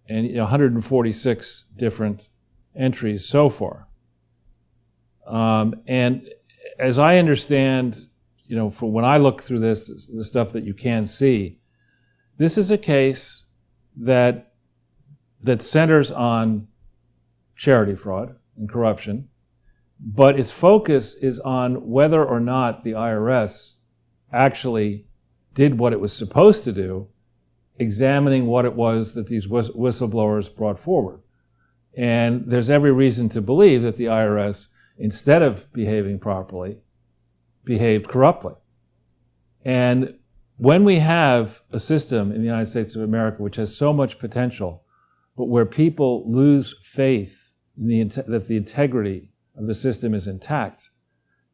and 146 different entries so far. And as I understand, for when I look through this, the stuff that you can see, this is a case that centers on charity fraud and corruption, but its focus is on whether or not the IRS actually did what it was supposed to do, examining what it was that these whistleblowers brought forward. And there's every reason to believe that the IRS, instead of behaving properly, behaved corruptly. And when we have a system in the United States of America which has so much potential, but where people lose faith in that the integrity of the system is intact,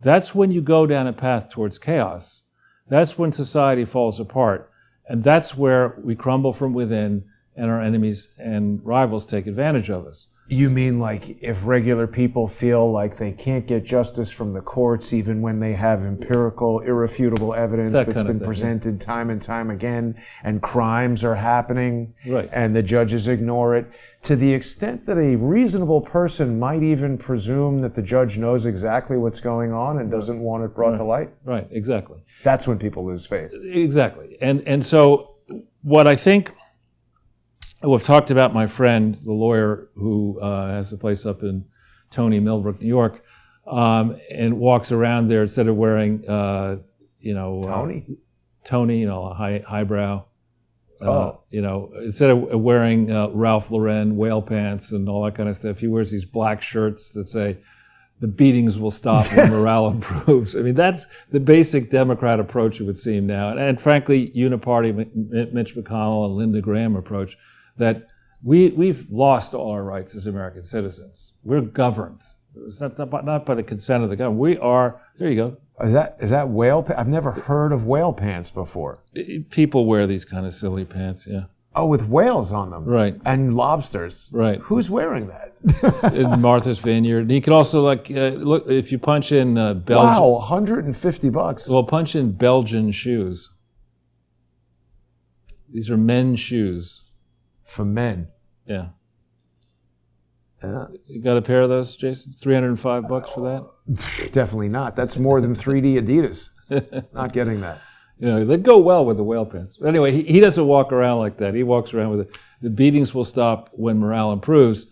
that's when you go down a path towards chaos. That's when society falls apart. And that's where we crumble from within, and our enemies and rivals take advantage of us. You mean like if regular people feel like they can't get justice from the courts even when they have empirical, irrefutable evidence that's been presented time and time again, and crimes are happening, and the judges ignore it, to the extent that a reasonable person might even presume that the judge knows exactly what's going on and doesn't want it brought to light? Right, exactly. That's when people lose faith. Exactly. And so what I think... We've talked about my friend, the lawyer who has a place up in Tony, Millbrook, New York, and walks around there instead of wearing, Tony, a highbrow, instead of wearing Ralph Lauren whale pants and all that kind of stuff, he wears these black shirts that say, "The beatings will stop when morale improves." I mean, that's the basic Democrat approach, it would seem now, and frankly, uniparty Mitch McConnell and Linda Graham approach. That we've lost all our rights as American citizens. We're governed. It's not by the consent of the government. We are. There you go. Is that whale pants? I've never heard of whale pants before. People wear these kind of silly pants. Yeah. Oh, with whales on them. Right. And lobsters. Right. Who's wearing that? In Martha's Vineyard. And you could also look if you punch in Belgian. Wow, $150. Well, punch in Belgian shoes. These are men's shoes. For men. Yeah. Yeah. You got a pair of those, Jason? $305 for that? Definitely not. That's more than 3D Adidas. Not getting that. You know, they go well with the whale pants. But anyway, he doesn't walk around like that. He walks around with it. The beatings will stop when morale improves.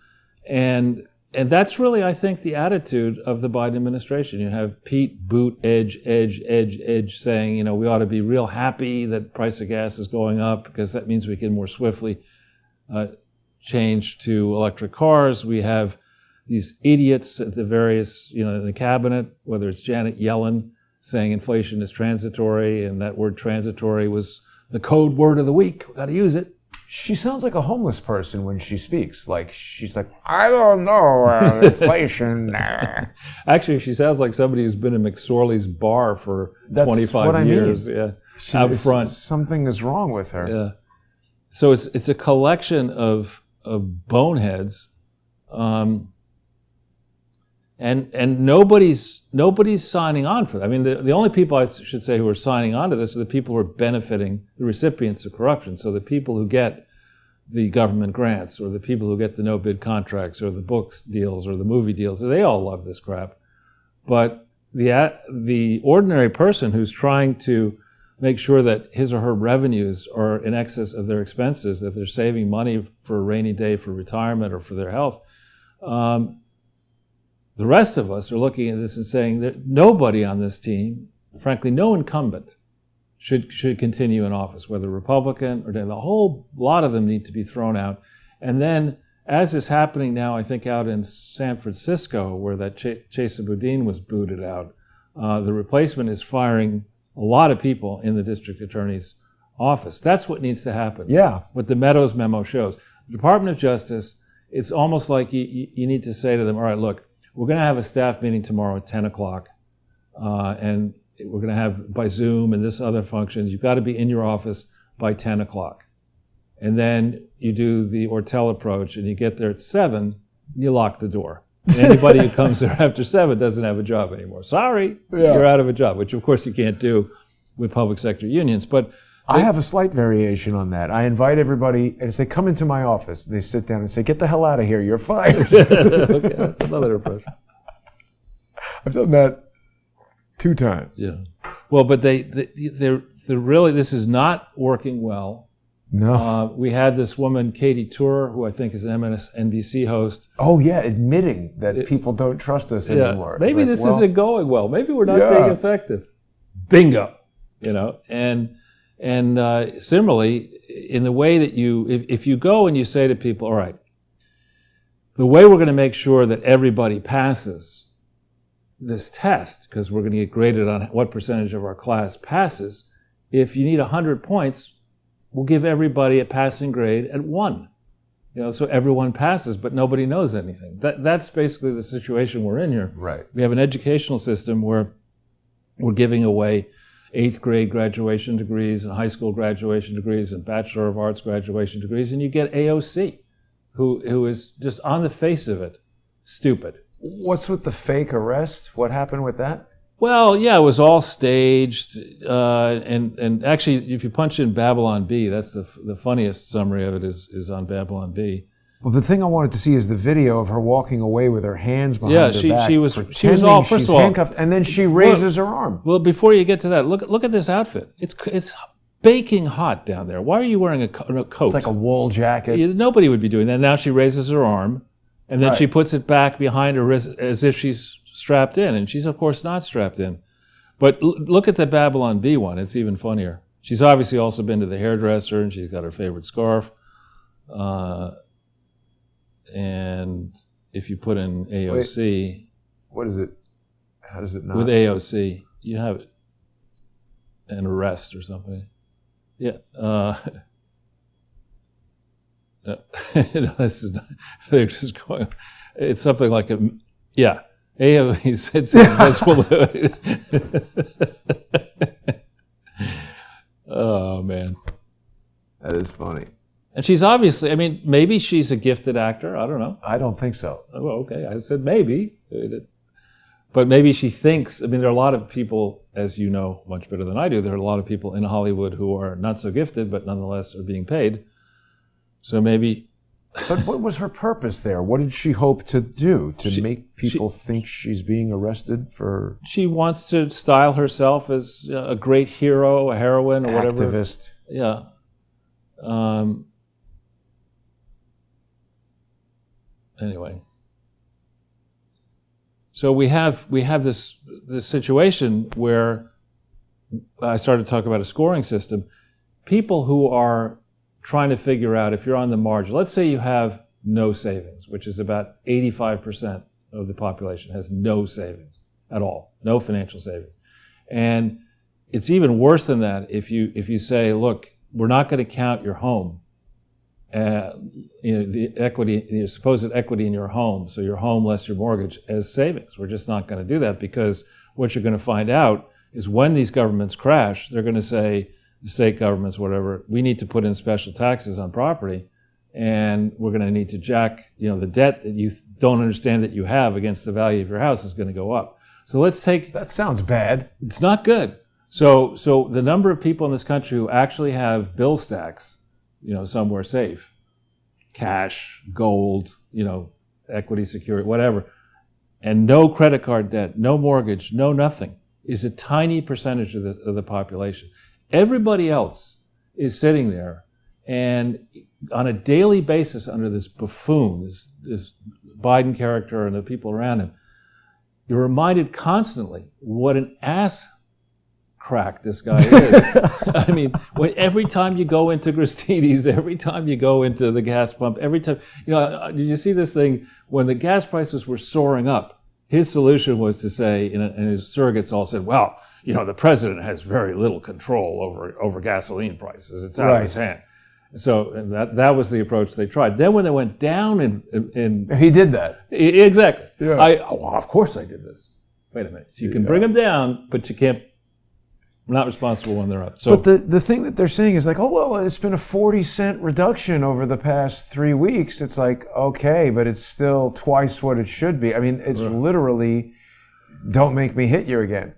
And that's really, I think, the attitude of the Biden administration. You have Pete Buttigieg saying, you know, we ought to be real happy that the price of gas is going up because that means we can more swiftly change to electric cars. We have these idiots at the various, you know, in the cabinet, whether it's Janet Yellen saying inflation is transitory, and that word transitory was the code word of the week. We've got to use it. She sounds like a homeless person when she speaks. Like, she's like, I don't know, inflation. Actually, she sounds like somebody who's been in McSorley's bar for 25 years. Yeah, out front. Something is wrong with her. Yeah. So it's a collection of boneheads, and nobody's signing on for that. I mean, the only people I should say who are signing on to this are the people who are benefiting, the recipients of corruption. So the people who get the government grants, or the people who get the no-bid contracts, or the books deals, or the movie deals, they all love this crap. But the ordinary person who's trying to make sure that his or her revenues are in excess of their expenses, that they're saving money for a rainy day, for retirement, or for their health, the rest of us are looking at this and saying that nobody on this team, frankly, no incumbent, should continue in office, whether Republican or the whole lot of them need to be thrown out. And then, as is happening now, I think out in San Francisco, where that Chesa Boudin was booted out, the replacement is firing a lot of people in the district attorney's office. That's what needs to happen. Yeah. What the Meadows memo shows. The Department of Justice, it's almost like you need to say to them, all right, look, we're going to have a staff meeting tomorrow at 10 o'clock, and we're going to have by Zoom and this other functions. You've got to be in your office by 10 o'clock. And then you do the Ortel approach, and you get there at 7, and you lock the door. And anybody who comes there after 7 doesn't have a job anymore. Sorry, you're out of a job, which of course you can't do with public sector unions. But I have a slight variation on that. I invite everybody and say, come into my office. They sit down and say, get the hell out of here. You're fired. Okay, that's another approach. I've done that 2 times. Yeah. Well, but they're really, this is not working well. No. We had this woman, Katie Tour, who I think is an MSNBC host. Oh, yeah, admitting that people don't trust us anymore. Maybe this isn't going well. Maybe we're not being effective. Bingo. You know, and similarly, in the way that if you go and you say to people, all right, the way we're going to make sure that everybody passes this test, because we're going to get graded on what percentage of our class passes, if you need 100 points, we'll give everybody a passing grade at 1. You know, so everyone passes, but nobody knows anything. That's basically the situation we're in here. Right. We have an educational system where we're giving away 8th grade graduation degrees and high school graduation degrees and Bachelor of Arts graduation degrees, and you get AOC, who is just on the face of it, stupid. What's with the fake arrest? What happened with that? Well, yeah, it was all staged, and actually, if you punch in Babylon Bee, that's the funniest summary of it is on Babylon Bee. Well, the thing I wanted to see is the video of her walking away with her hands behind her back. she was all, first of all, handcuffed, and then she raises her arm. Well, before you get to that, look at this outfit. It's baking hot down there. Why are you wearing a coat? It's like a wool jacket. Nobody would be doing that. Now she raises her arm, and then she puts it back behind her as if she's strapped in, and she's of course not strapped in. But look at the Babylon Bee one. It's even funnier. She's obviously also been to the hairdresser, and she's got her favorite scarf. And if you put in AOC... Wait, what is it? How does it not? With AOC, you have it. An arrest or something. Yeah. No, this is not, they're just going... It's something like a... Yeah. AOC said something. Oh, man. That is funny. And she's obviously, I mean, maybe she's a gifted actor. I don't know. I don't think so. Well, okay, I said maybe. But maybe she thinks, I mean, there are a lot of people, as you know much better than I do, there are a lot of people in Hollywood who are not so gifted, but nonetheless are being paid. So maybe... But what was her purpose there? What did she hope to do? To make people think she's being arrested for... She wants to style herself as a great hero, a heroine, or whatever. Activist. Yeah. Anyway. So we have this situation where I started to talk about a scoring system. People who are trying to figure out if you're on the margin, let's say you have no savings, which is about 85% of the population has no savings at all, no financial savings. And it's even worse than that if you say, look, we're not going to count your home, the equity, the supposed equity in your home, so your home less your mortgage, as savings. We're just not going to do that, because what you're going to find out is when these governments crash, they're going to say, the state governments, whatever, we need to put in special taxes on property, and we're going to need to jack, the debt that you don't understand that you have against the value of your house is going to go up. So let's take... That sounds bad. It's not good. So the number of people in this country who actually have bill stacks, somewhere safe, cash, gold, equity security, whatever, and no credit card debt, no mortgage, no nothing, is a tiny percentage of the population. Everybody else is sitting there, and on a daily basis under this buffoon, this Biden character and the people around him, you're reminded constantly what an ass crack this guy is. I mean, every time you go into Gristini's, every time you go into the gas pump, every time, did you see this thing? When the gas prices were soaring up, his solution was to say, and his surrogates all said, well, the president has very little control over gasoline prices. It's out of his hand. So and that was the approach they tried. Then when they went down in he did that. Exactly. Yeah. Of course I did this. Wait a minute. So you can bring them down, but you can't. I'm not responsible when they're up. So, but the thing that they're saying is like, oh, well, it's been a 40-cent reduction over the past 3 weeks. It's like, okay, but it's still twice what it should be. I mean, it's literally, don't make me hit you again.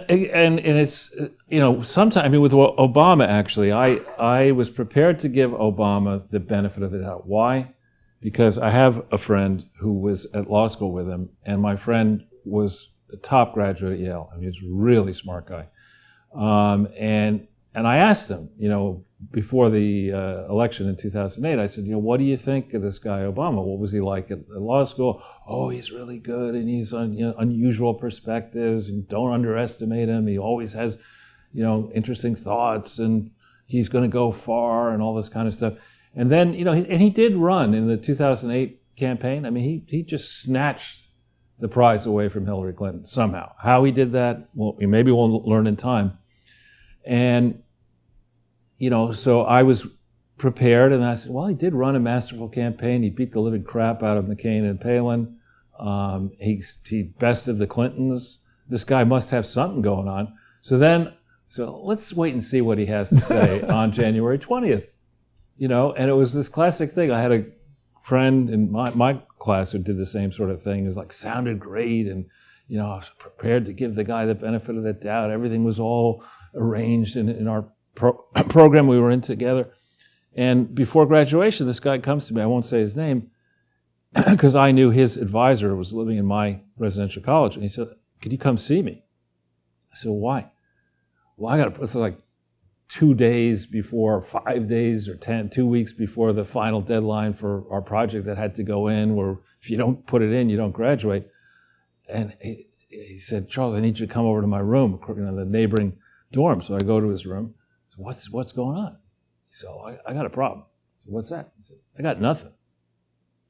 And it's, sometimes, I mean, with Obama, actually, I was prepared to give Obama the benefit of the doubt. Why? Because I have a friend who was at law school with him, and my friend was a top graduate at Yale. I mean, he's a really smart guy. And I asked him, before the election in 2008, I said, what do you think of this guy Obama? What was he like at law school? Oh, he's really good, and he's on unusual perspectives, and don't underestimate him. He always has, interesting thoughts, and he's going to go far, and all this kind of stuff. And then, and he did run in the 2008 campaign. I mean, he just snatched the prize away from Hillary Clinton somehow. How he did that, well, maybe we'll learn in time. And, so I was prepared, and I said, well, he did run a masterful campaign. He beat the living crap out of McCain and Palin. He bested the Clintons. This guy must have something going on. So let's wait and see what he has to say on January 20th. And it was this classic thing. I had a friend in my class who did the same sort of thing. It was like, sounded great, and I was prepared to give the guy the benefit of the doubt. Everything was all arranged in our program we were in together. And before graduation, this guy comes to me. I won't say his name because I knew his advisor was living in my residential college, and he said, "Could you come see me?" I said, "Why?" Well, it's like 2 days before, 5 days or 2 weeks before the final deadline for our project that had to go in, where if you don't put it in, you don't graduate. And he said, "Charles, I need you to come over to my room, the neighboring dorm." So I go to his room. I said, what's going on? He said, I got a problem. I said, "What's that?" He said, "I got nothing."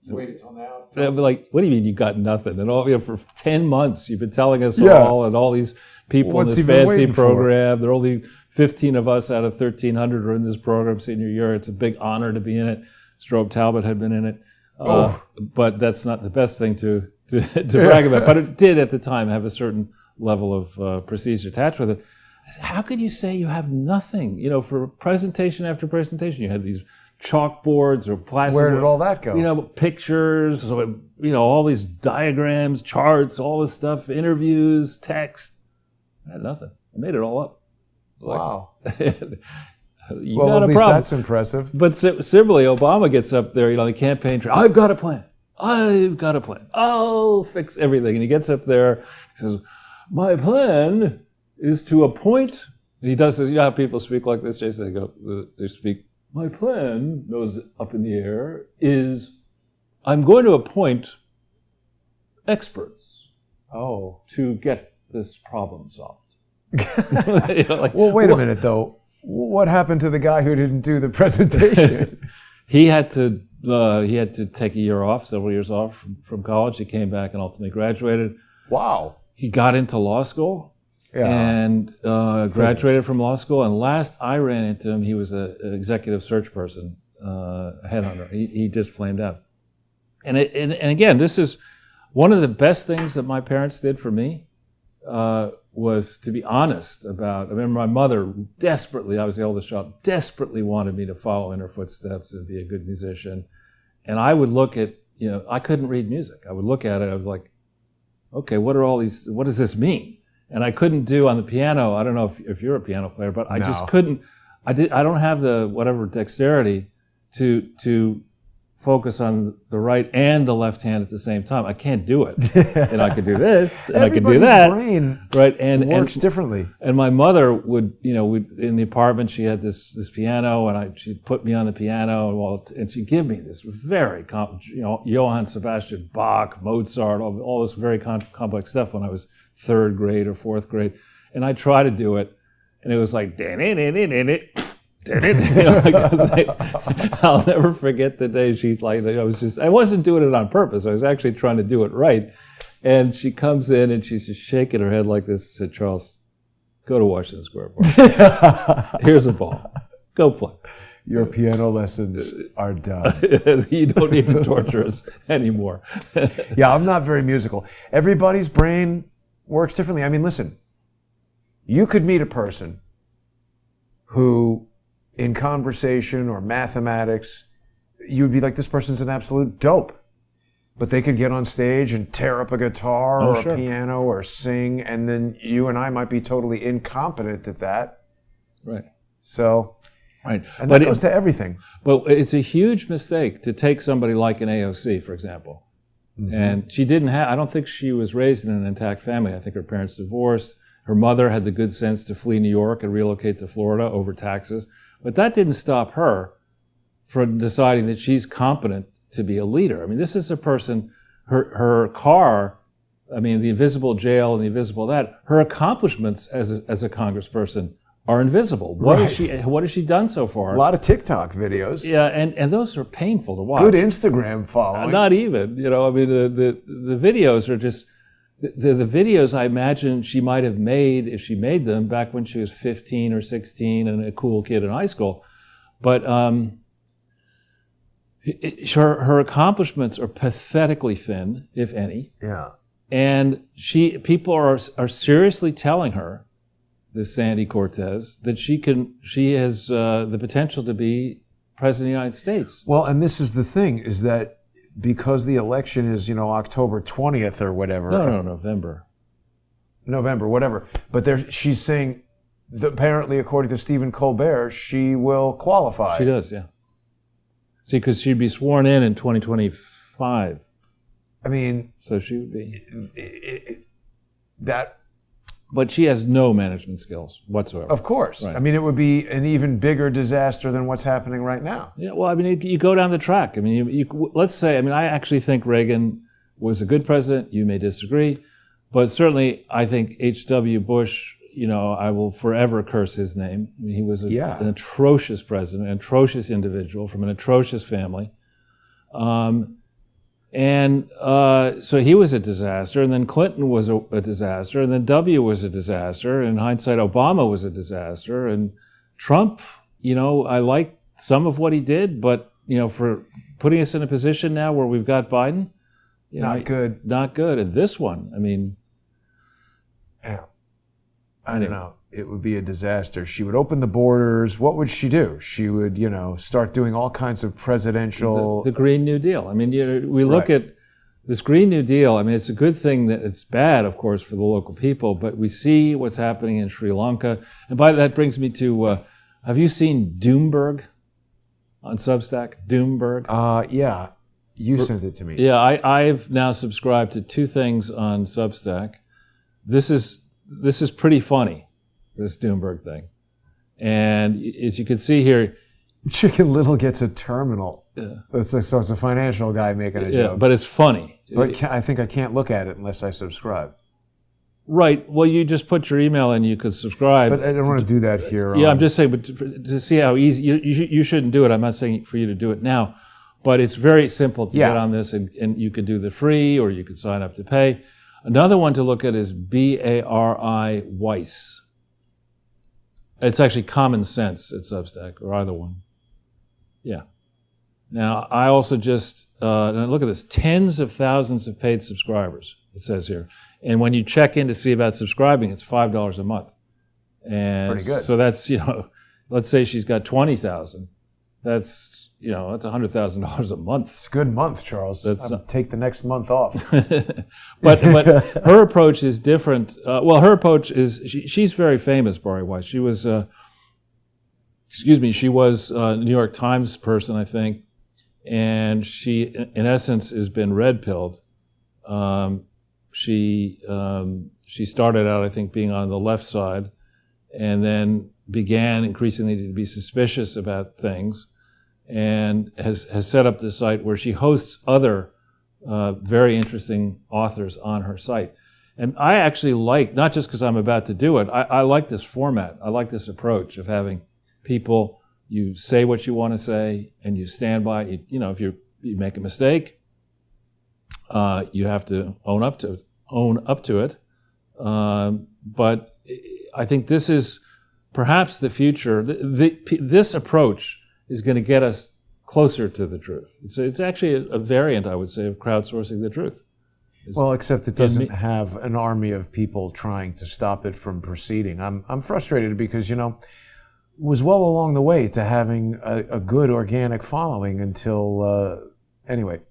You waited till now? I'd be like, "What do you mean you got nothing?" And all for 10 months, you've been telling us all, and all these people in this fancy program. There are only 15 of us out of 1,300 are in this program senior year. It's a big honor to be in it. Strobe Talbot had been in it. But that's not the best thing to brag about. But it did at the time have a certain level of prestige attached with it. I said, how could you say you have nothing? For presentation after presentation, you had these chalkboards or plastic. Where did all that go? You know, pictures, you know, all these diagrams, charts, all this stuff, interviews, text. I had nothing. I made it all up. Wow. You Well, got at a least problem. that's impressive. But similarly, Obama gets up there, you know, the campaign trail. I've got a plan. I've got a plan. I'll fix everything. And he gets up there. He says, my plan is to appoint. And he does this. You know how people speak like this, Jason? They speak. My plan, nose up in the air, is I'm going to appoint experts to get this problem solved. You know, like, Well, wait a minute, though. What happened to the guy who didn't do the presentation? He had to take a year off, several years off from college. He came back and ultimately graduated. Wow. He got into law school and graduated from law school. And last I ran into him, he was an executive search person, a headhunter. He just flamed out. And again, this is one of the best things that my parents did for me. Was to be honest about. I remember my mother desperately, I was the oldest child, desperately wanted me to follow in her footsteps and be a good musician. And I would look at, you know, I couldn't read music. I would look at it, I was like, okay, what does this mean? And I couldn't do on the piano, I don't know if you're a piano player, but I just couldn't, I don't have the whatever dexterity to focus on the right and the left hand at the same time. I can't do it. And I could do this, and I could do that. Brain right, and works differently. And my mother would, you know, in the apartment, she had this piano, and she'd put me on the piano, and she'd give me this very, you know, Johann Sebastian Bach, Mozart, all this very complex stuff when I was third grade or fourth grade. And I tried to do it, and it was like, you know, I'll never forget the day I wasn't doing it on purpose. I was actually trying to do it right. And she comes in and she's just shaking her head like this and said, Charles, go to Washington Square Park. Here's a ball. Go play. Your piano lessons are done. You don't need to torture us anymore. Yeah, I'm not very musical. Everybody's brain works differently. I mean, listen, you could meet a person who in conversation or mathematics, you would be like, this person's an absolute dope. But they could get on stage and tear up a guitar or a piano or sing, and then you and I might be totally incompetent at that. Right. So, right. And that goes to everything. But it's a huge mistake to take somebody like an AOC, for example. Mm-hmm. And she didn't have, I don't think she was raised in an intact family. I think her parents divorced. Her mother had the good sense to flee New York and relocate to Florida over taxes. But that didn't stop her from deciding that she's competent to be a leader. I mean, this is a person, her car, I mean, the invisible jail and the invisible that, her accomplishments as a congressperson are invisible. What has she done so far? A lot of TikTok videos. Yeah, and those are painful to watch. Good Instagram following. Not even, you know, I mean, the videos are just, the videos I imagine she might have made, if she made them, back when she was 15 or 16 and a cool kid in high school. But her accomplishments are pathetically thin, if any. Yeah. And people are seriously telling her, this Sandy Cortez, that she has the potential to be president of the United States. Well, and this is the thing, is that because the election is, you know, October 20th or whatever. No, November, whatever. But she's saying that apparently, according to Stephen Colbert, she will qualify. She does, yeah. See, because she'd be sworn in 2025. I mean, so she would be that. But she has no management skills whatsoever. Of course. Right. I mean, it would be an even bigger disaster than what's happening right now. Yeah, well, I mean, you go down the track. I mean, let's say, I mean, I actually think Reagan was a good president. You may disagree. But certainly, I think H.W. Bush, you know, I will forever curse his name. I mean, he was an atrocious president, an atrocious individual from an atrocious family. So he was a disaster, and then Clinton was a disaster, and then W was a disaster, and in hindsight, Obama was a disaster, and Trump, you know, I like some of what he did, but, you know, for putting us in a position now where we've got Biden, Not good. Not good. And this one, I mean... Yeah. I don't know. It would be a disaster. She would open the borders. What would she do? She would, start doing all kinds of presidential... The Green New Deal. I mean, we look at this Green New Deal. I mean, it's a good thing that it's bad, of course, for the local people, but we see what's happening in Sri Lanka. And that brings me to, have you seen Doomberg on Substack? Doomberg? Yeah. You sent it to me. Yeah, I've now subscribed to 2 things on Substack. This is pretty funny, this Doomberg thing. And as you can see here... Chicken Little gets a terminal. Yeah. So it's a financial guy making a joke. Yeah, but it's funny. But I think I can't look at it unless I subscribe. Right. Well, you just put your email in, you could subscribe. But I don't want to do that here. Yeah, I'm just saying, but to see how easy... You shouldn't do it. I'm not saying for you to do it now. But it's very simple to get on this, and you could do the free, or you could sign up to pay. Another one to look at is Bari Weiss. It's actually Common Sense at Substack, or either one. Yeah. Now, I also just, now look at this, tens of thousands of paid subscribers, it says here. And when you check in to see about subscribing, it's $5 a month. And pretty good. So that's, let's say she's got 20,000. That's $100,000 a month. It's a good month, Charles. Take the next month off. but her approach is different. Her approach is she's very famous, Bari Weiss. She was, she was a New York Times person, I think, and she, in essence, has been red-pilled. She started out, I think, being on the left side, and then began increasingly to be suspicious about things, and has set up this site where she hosts other very interesting authors on her site. And I actually like, not just because I'm about to do it, I like this format. I like this approach of having people, you say what you want to say, and you stand by it. If you make a mistake, you have to own up to it. But I think this is perhaps the future. This approach is going to get us closer to the truth. It's actually a variant, I would say, of crowdsourcing the truth. Well, except it doesn't have an army of people trying to stop it from proceeding. I'm frustrated because, it was well along the way to having a good organic following until, anyway.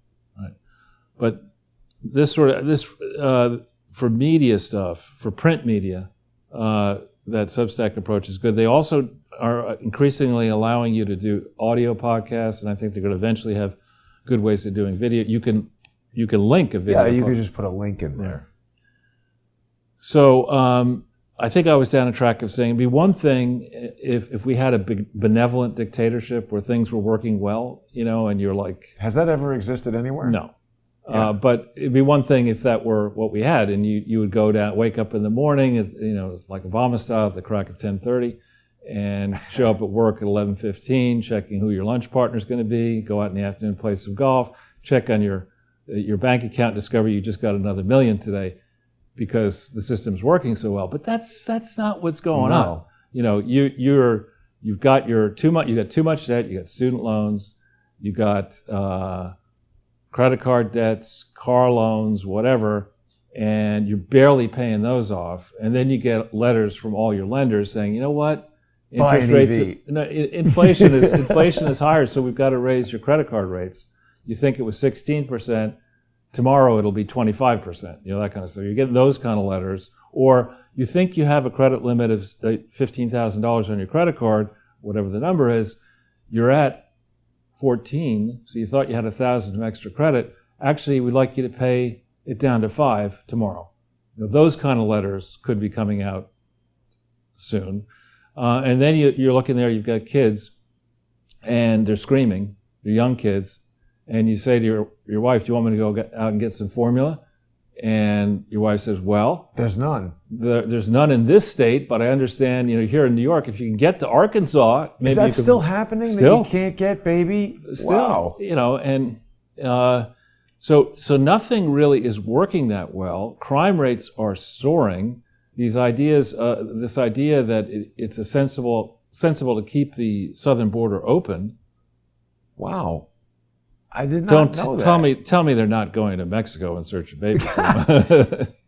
Right. But this for media stuff, for print media, that Substack approach is good. They also are increasingly allowing you to do audio podcasts, and I think they're going to eventually have good ways of doing video. You can link a video. Yeah, you could just put a link in there. So I think I was down a track of saying it'd be one thing if we had a big benevolent dictatorship where things were working well, and you're like... Has that ever existed anywhere? No. Yeah. But it'd be one thing if that were what we had, and you would go down, wake up in the morning, like Obama style at the crack of 10:30, and show up at work at 11:15, checking who your lunch partner's going to be, go out in the afternoon, play some golf, check on your bank account, discover you just got another $1 million today because the system's working so well. But that's not what's going on. You've got too much debt, you got student loans, you got credit card debts, car loans, whatever, and you're barely paying those off. And then you get letters from all your lenders saying, you know what? Interest rates, inflation is higher, so we've got to raise your credit card rates. You think it was 16%, tomorrow it'll be 25%, that kind of stuff. You're getting those kind of letters. Or you think you have a credit limit of $15,000 on your credit card, whatever the number is, you're at 14, so you thought you had 1,000 of extra credit. Actually, we'd like you to pay it down to 5 tomorrow. Those kind of letters could be coming out soon. And then you're looking there, you've got kids, and they're screaming, they're young kids, and you say to your wife, do you want me to go out and get some formula? And your wife says, well... There's none. There's none in this state, but I understand, here in New York, if you can get to Arkansas... maybe is that still happening? Still? That you can't get baby? Still, wow. So nothing really is working that well. Crime rates are soaring. These ideas, this idea that it's sensible to keep the southern border open. Wow. I did not know that. Tell me they're not going to Mexico in search of babies.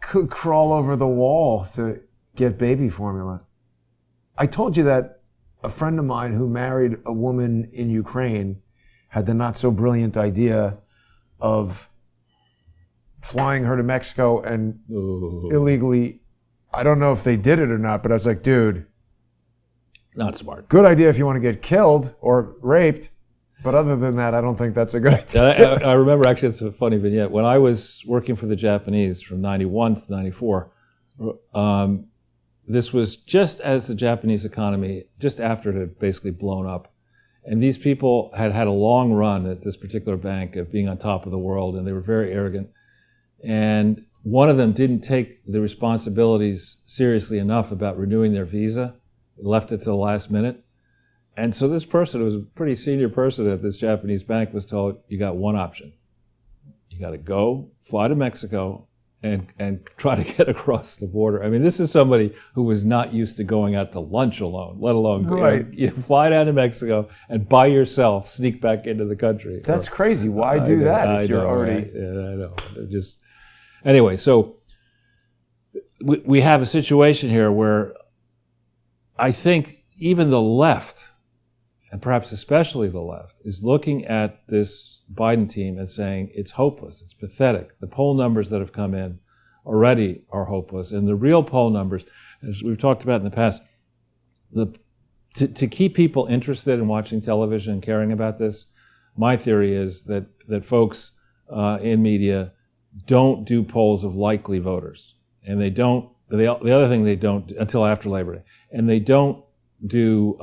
Could crawl over the wall to get baby formula. I told you that a friend of mine who married a woman in Ukraine had the not so brilliant idea of flying her to Mexico and illegally, I don't know if they did it or not, but I was like, dude, not smart. Good idea if you want to get killed or raped, but other than that, I don't think that's a good idea. I remember, actually, it's a funny vignette. When I was working for the Japanese from 91 to 94, this was just as the Japanese economy, just after it had basically blown up. And these people had had a long run at this particular bank of being on top of the world, and they were very arrogant. And one of them didn't take the responsibilities seriously enough about renewing their visa, left it to the last minute. And so this person, who was a pretty senior person at this Japanese bank, was told, you got one option. You got to go, fly to Mexico, and try to get across the border. I mean, this is somebody who was not used to going out to lunch alone, let alone you fly down to Mexico and by yourself sneak back into the country. That's crazy. Why do that if you're already... Right? Yeah, I know. Just anyway, so we have a situation here where I think even the left, and perhaps especially the left, is looking at this Biden team and saying it's hopeless, it's pathetic. The poll numbers that have come in already are hopeless. And the real poll numbers, as we've talked about in the past, to keep people interested in watching television and caring about this, my theory is that folks in media don't do polls of likely voters. And they don't, the other thing they don't, until after Labor Day, and they don't do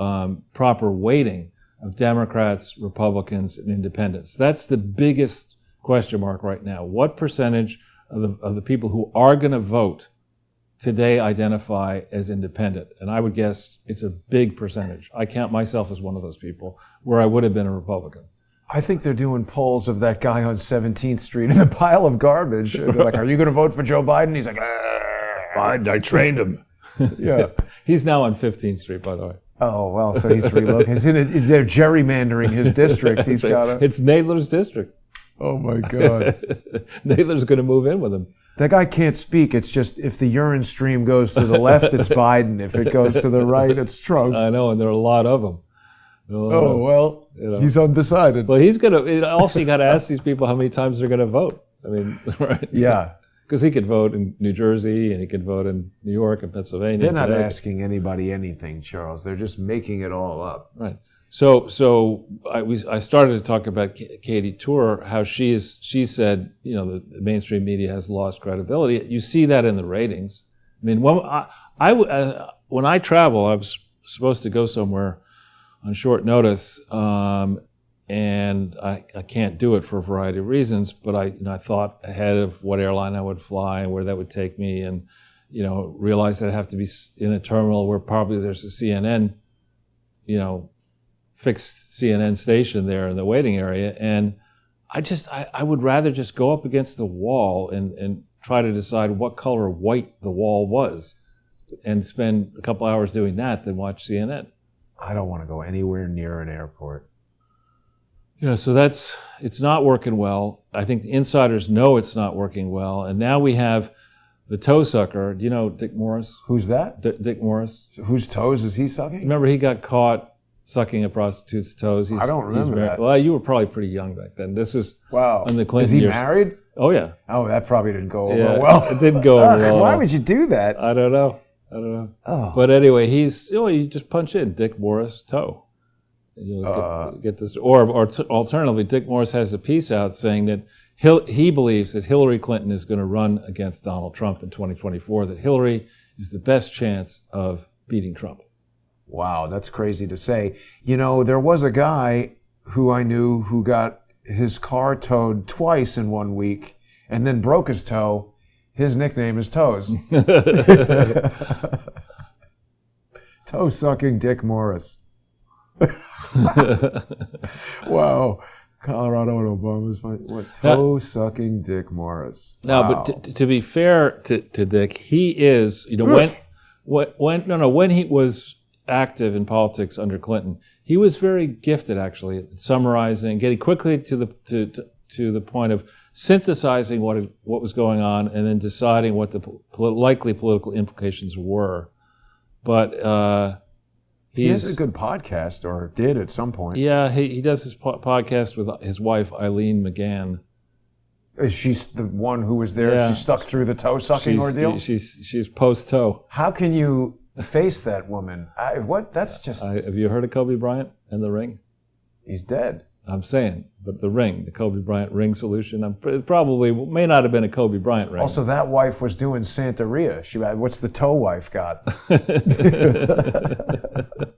proper weighting of Democrats, Republicans, and independents. That's the biggest question mark right now. What percentage of the people who are going to vote today identify as independent? And I would guess it's a big percentage. I count myself as one of those people, where I would have been a Republican. I think they're doing polls of that guy on 17th Street in a pile of garbage. They're like, are you going to vote for Joe Biden? He's like, Biden, I trained him. Yeah. He's now on 15th Street, by the way. Oh, well, so he's relocated. They're gerrymandering his district. He's got It's Nadler's district. Oh, my God. Nadler's going to move in with him. That guy can't speak. It's just if the urine stream goes to the left, it's Biden. If it goes to the right, it's Trump. I know, and there are a lot of them. Oh, well, he's undecided. Well, he's going to, also you got to ask these people how many times they're going to vote. I mean, right? Yeah. Because he could vote in New Jersey, and he could vote in New York and Pennsylvania. They're not asking anybody anything, Charles. They're just making it all up. Right. So I started to talk about Katie Tour, how she said, the mainstream media has lost credibility. You see that in the ratings. I mean, when I travel, I was supposed to go somewhere on short notice, and I can't do it for a variety of reasons. But I thought ahead of what airline I would fly and where that would take me, and realized I'd have to be in a terminal where probably there's a CNN, fixed CNN station there in the waiting area, and I would rather just go up against the wall and try to decide what color white the wall was, and spend a couple hours doing that than watch CNN. I don't want to go anywhere near an airport. Yeah, so it's not working well. I think the insiders know it's not working well, and now we have the toe sucker. Do you know Dick Morris? Who's that? Dick Morris. So whose toes is he sucking? Remember, he got caught sucking a prostitute's toes. I don't remember that. Well, you were probably pretty young back then. This is in the Clinton years. Is he years. Married? Oh, yeah. Oh, that probably didn't go over well. It didn't go over well. Why would you do that? I don't know. Oh. But anyway, you just punch in Dick Morris toe. And you'll get this. Or alternatively, Dick Morris has a piece out saying that he believes that Hillary Clinton is going to run against Donald Trump in 2024, that Hillary is the best chance of beating Trump. Wow, that's crazy to say. There was a guy who I knew who got his car towed twice in 1 week and then broke his toe. His nickname is Toes. Toe-sucking Dick Morris. Wow. Colorado and Obama's fight. What? Toe-sucking Dick Morris. Wow. Now, but to be fair to Dick, he is, when he was active in politics under Clinton, he was very gifted, actually, at summarizing, getting quickly to to the point of synthesizing what was going on and then deciding what the likely political implications were. But he has a good podcast, or did at some point. Yeah, he does his podcast with his wife, Eileen McGann. Is she the one who was there? Yeah. She stuck through the toe-sucking ordeal? She's post-toe. How can you face that woman? That's just... Have you heard of Kobe Bryant and the ring? He's dead. I'm saying, but the ring, the Kobe Bryant ring solution, it probably may not have been a Kobe Bryant ring. Also, that wife was doing Santeria. What's the toe wife got?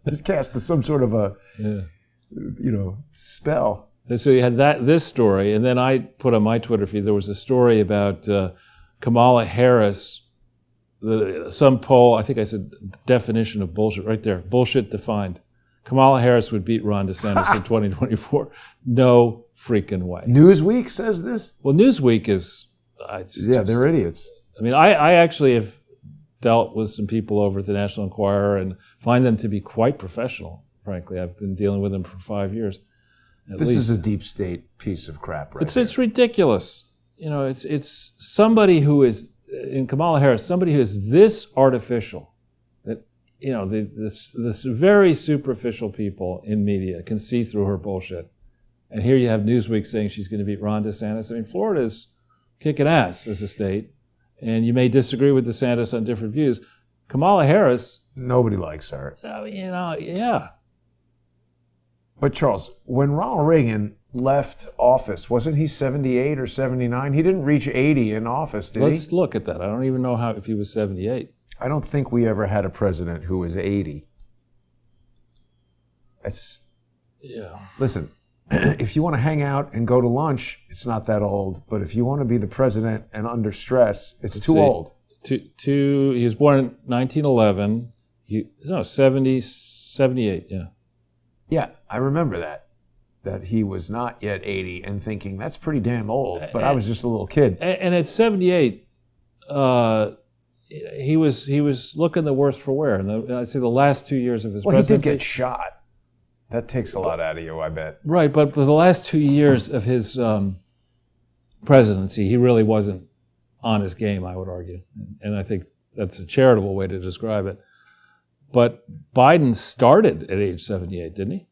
Just cast some sort of a, spell. And so you had this story, and then I put on my Twitter feed, there was a story about Kamala Harris, some poll, I think I said definition of bullshit, right there, bullshit defined. Kamala Harris would beat Ron DeSantis in 2024. No freaking way. Newsweek says this? Well, Newsweek is... they're idiots. I mean, I actually have dealt with some people over at the National Enquirer and find them to be quite professional, frankly. I've been dealing with them for 5 years. This is a deep state piece of crap, right? It's ridiculous. It's somebody who is, in Kamala Harris, somebody who is this artificial, that, this very superficial people in media can see through her bullshit. And here you have Newsweek saying she's going to beat Ron DeSantis. I mean, Florida's kicking ass as a state, and you may disagree with DeSantis on different views. Kamala Harris... Nobody likes her. Yeah. But Charles, when Ronald Reagan left office, wasn't he 78 or 79? He didn't reach 80 in office, did he? Let's look at that. I don't even know if he was 78. I don't think we ever had a president who was 80. Listen, if you want to hang out and go to lunch, it's not that old. But if you want to be the president and under stress, it's too old. He was born in 1911. 78, yeah. Yeah, I remember that he was not yet 80 and thinking, that's pretty damn old, but I was just a little kid. And at 78, he was looking the worst for wear. And I'd say the last 2 years of his presidency. He did get shot. That takes a lot out of you, I bet. Right, but for the last 2 years of his presidency, he really wasn't on his game, I would argue. And I think that's a charitable way to describe it. But Biden started at age 78, didn't he?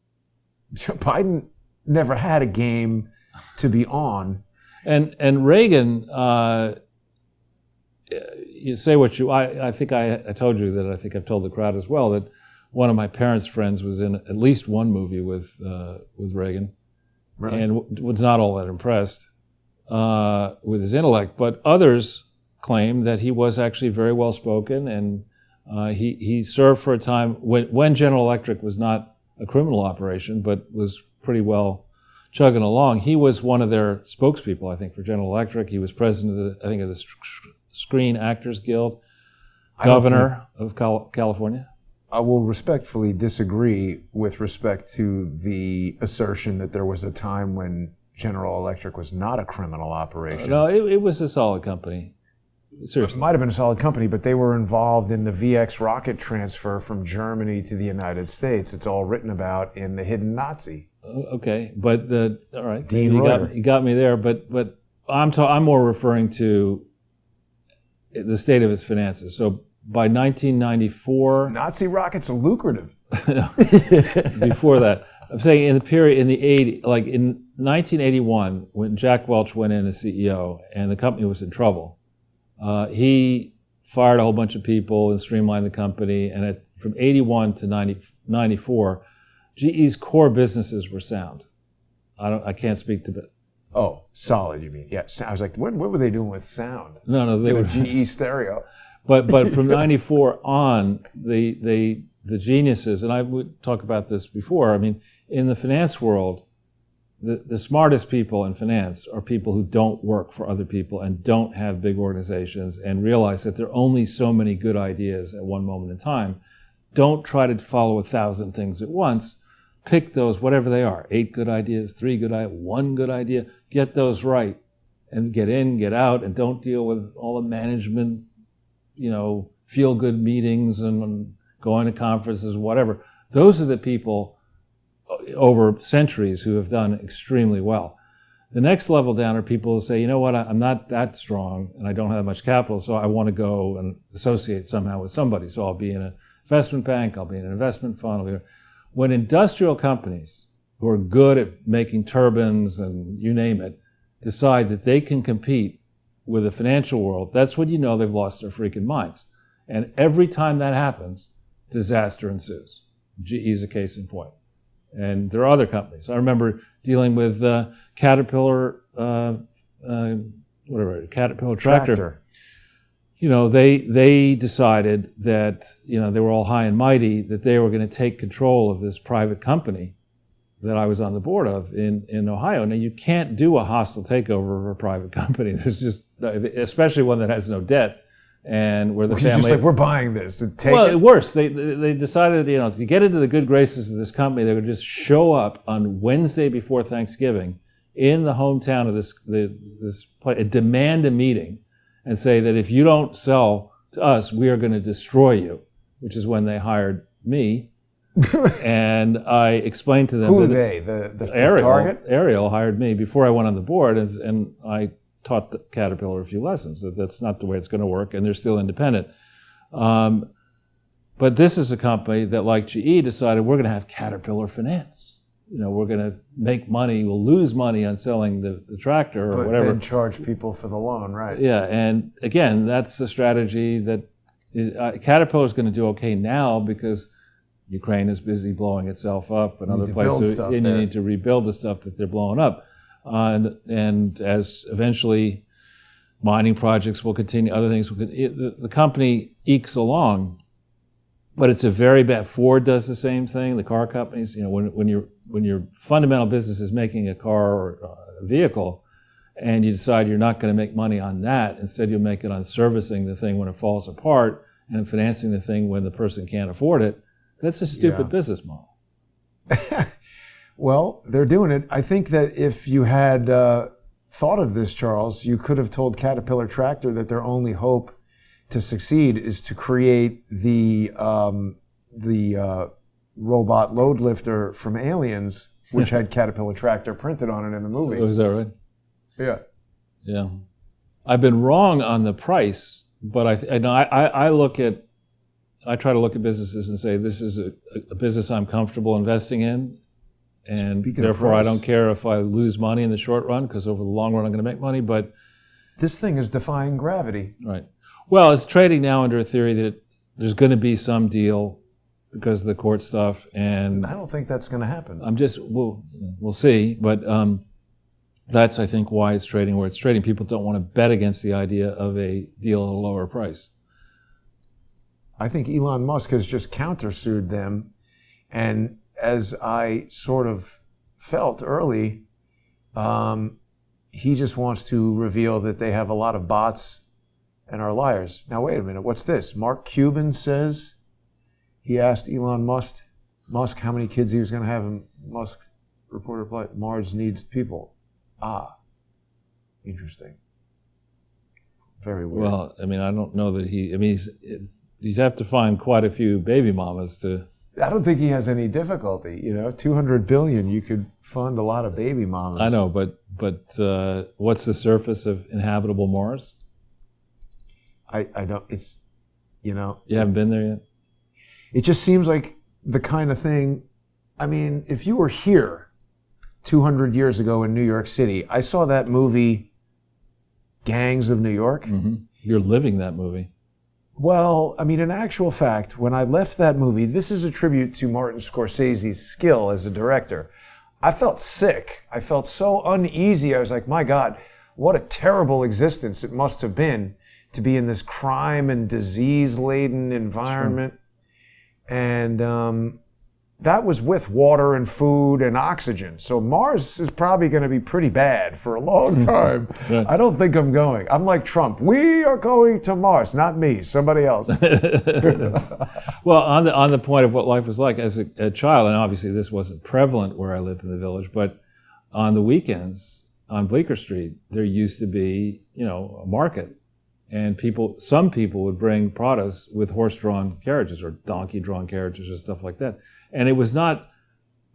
Biden never had a game to be on. And Reagan, you say what I think I told you that I think I've told the crowd as well, that one of my parents' friends was in at least one movie with Reagan, right, and was not all that impressed with his intellect. But others claim that he was actually very well spoken, and he served for a time when General Electric was not a criminal operation, but was pretty well chugging along. He was one of their spokespeople, I think, for General Electric. He was president of the Screen Actors Guild, governor of California. I will respectfully disagree with respect to the assertion that there was a time when General Electric was not a criminal operation. No, it was a solid company. Seriously. It might have been a solid company, but they were involved in the VX rocket transfer from Germany to the United States. It's all written about in The Hidden Nazi. Okay, but all right, Dean you got me there. But I'm more referring to the state of its finances. So by 1994, Nazi rockets are lucrative. Before that, I'm saying in the period in the 80s, like in 1981, when Jack Welch went in as CEO and the company was in trouble. He fired a whole bunch of people and streamlined the company. And from 81 to 94, GE's core businesses were sound. I can't speak to it. Oh, solid, you mean? Yeah. I was like, what were they doing with sound? No, they were GE stereo. But from 94 on, the geniuses, and I would talk about this before. I mean, in the finance world, the smartest people in finance are people who don't work for other people and don't have big organizations and realize that there are only so many good ideas at one moment in time. Don't try to follow 1,000 things at once. Pick those, whatever they are, 8 good ideas, 3 good ideas, 1 good idea. Get those right and get in, get out, and don't deal with all the management, feel-good meetings and going to conferences, whatever. Those are the people over centuries who have done extremely well. The next level down are people who say, you know what, I'm not that strong and I don't have much capital, so I want to go and associate somehow with somebody. So I'll be in an investment bank, I'll be in an investment fund. When industrial companies who are good at making turbines and you name it, decide that they can compete with the financial world, that's when you know they've lost their freaking minds. And every time that happens, disaster ensues. GE is a case in point. And there are other companies. I remember dealing with Caterpillar, Caterpillar Tractor. You know, they decided that, you know, they were all high and mighty, that they were going to take control of this private company that I was on the board of in Ohio. Now, you can't do a hostile takeover of a private company. There's just, especially one that has no debt. And where the family, just like, we're buying this. Worse, they decided, you know, to get into the good graces of this company, they would just show up on Wednesday before Thanksgiving in the hometown of this place, demand a meeting, and say that if you don't sell to us, we are going to destroy you. Which is when they hired me, and I explained to them. Who are they? The target? Ariel hired me before I went on the board, and I taught the Caterpillar a few lessons. That's not the way it's going to work, and they're still independent. But this is a company that, like GE, decided we're going to have Caterpillar finance. You know, we're going to make money, we'll lose money on selling the tractor or whatever. But then charge people for the loan, right? Yeah, and again, that's a strategy that Caterpillar is going to do okay now because Ukraine is busy blowing itself up and other places, and you need to rebuild the stuff that they're blowing up. And as eventually mining projects will continue, other things will continue, the company ekes along, but it's a very bad. Ford does the same thing. The car companies, you know, when your fundamental business is making a car or a vehicle, and you decide you're not going to make money on that, instead you'll make it on servicing the thing when it falls apart and financing the thing when the person can't afford it. That's a stupid business model. Well, they're doing it. I think that if you had thought of this, Charles, you could have told Caterpillar Tractor that their only hope to succeed is to create the robot load lifter from Aliens, which had Caterpillar Tractor printed on it in the movie. Oh, is that right? Yeah. Yeah. I've been wrong on the price, but I try to look at businesses and say, this is a business I'm comfortable investing in. And therefore, I don't care if I lose money in the short run, because over the long run, I'm going to make money. But this thing is defying gravity. Right. Well, it's trading now under a theory that there's going to be some deal because of the court stuff. And I don't think that's going to happen. We'll see. But that's, I think, why it's trading where it's trading. People don't want to bet against the idea of a deal at a lower price. I think Elon Musk has just countersued them, and as I sort of felt early, he just wants to reveal that they have a lot of bots and are liars. Now, wait a minute. What's this? Mark Cuban says he asked Elon Musk how many kids he was going to have, and Musk reported replied, Mars needs people. Ah, interesting. Very weird. Well, I mean, I don't know that you'd have to find quite a few baby mamas to... I don't think he has any difficulty. You know, $200 billion, you could fund a lot of baby mamas. I know, but what's the surface of inhabitable Mars? I don't. It's, you know. You haven't been there yet? It just seems like the kind of thing. I mean, if you were here 200 years ago in New York City, I saw that movie, Gangs of New York. Mm-hmm. You're living that movie. Well, I mean, in actual fact, when I left that movie, this is a tribute to Martin Scorsese's skill as a director. I felt sick. I felt so uneasy. I was like, my God, what a terrible existence it must have been to be in this crime and disease-laden environment. Sure. And that was with water and food and oxygen. So Mars is probably going to be pretty bad for a long time. Right. I don't think I'm going. I'm like Trump. We are going to Mars. Not me, somebody else. Well, on the point of what life was like as a child, and obviously this wasn't prevalent where I lived in the village, but on the weekends on Bleecker Street, there used to be, you know, a market. And some people would bring produce with horse-drawn carriages or donkey-drawn carriages or stuff like that. And it was not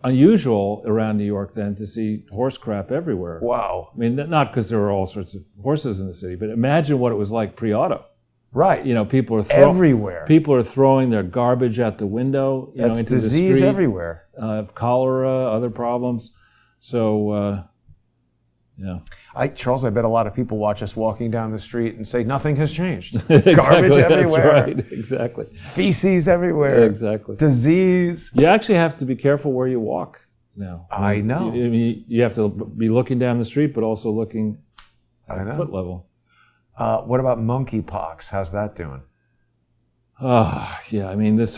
unusual around New York then to see horse crap everywhere. Wow. I mean, not because there were all sorts of horses in the city, but imagine what it was like pre-auto. Right. You know, people are everywhere. People are throwing their garbage out the window. You know, into disease the street. Everywhere. Cholera, other problems. So, yeah. Charles, I bet a lot of people watch us walking down the street and say nothing has changed. Exactly, Garbage everywhere. That's right. Exactly. Feces everywhere. Exactly. Disease. You actually have to be careful where you walk now. I know. You have to be looking down the street, but also looking at foot level. What about monkeypox? How's that doing? Yeah. I mean, this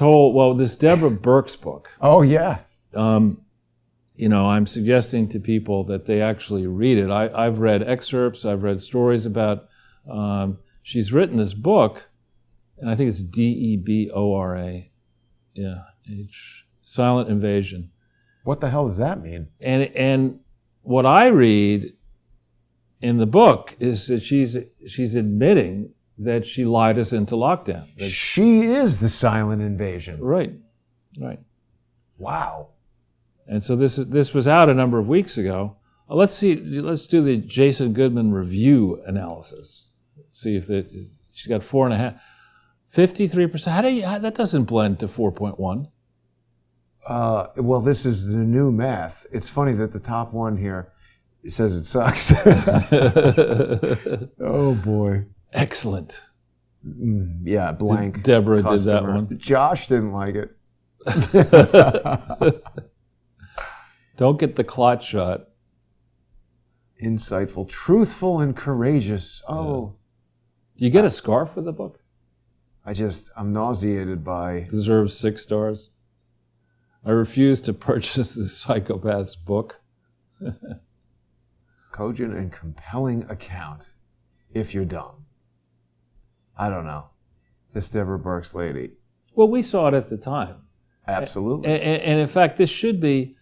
Deborah Burke's book. Oh, yeah. You know, I'm suggesting to people that they actually read it. I've read excerpts. I've read stories about. She's written this book, and I think it's Debora. Yeah, Silent Invasion. What the hell does that mean? And what I read in the book is that she's admitting that she lied us into lockdown. She is the silent invasion. Right. Wow. And so this was out a number of weeks ago. Let's do the Jason Goodman review analysis. See if she's got 4.5, 53%. That doesn't blend to 4.1. Well, this is the new math. It's funny that the top one here, it says it sucks. Oh boy. Excellent. Yeah, blank. Deborah customer. Did that one. Josh didn't like it. Don't get the clot shot. Insightful, truthful, and courageous. Oh. Do you get a scarf for the book? I'm nauseated by... Deserves 6 stars. I refuse to purchase the psychopath's book. Cogent and compelling account, if you're dumb. I don't know. This Deborah Burke's lady. Well, we saw it at the time. Absolutely. And in fact, this should be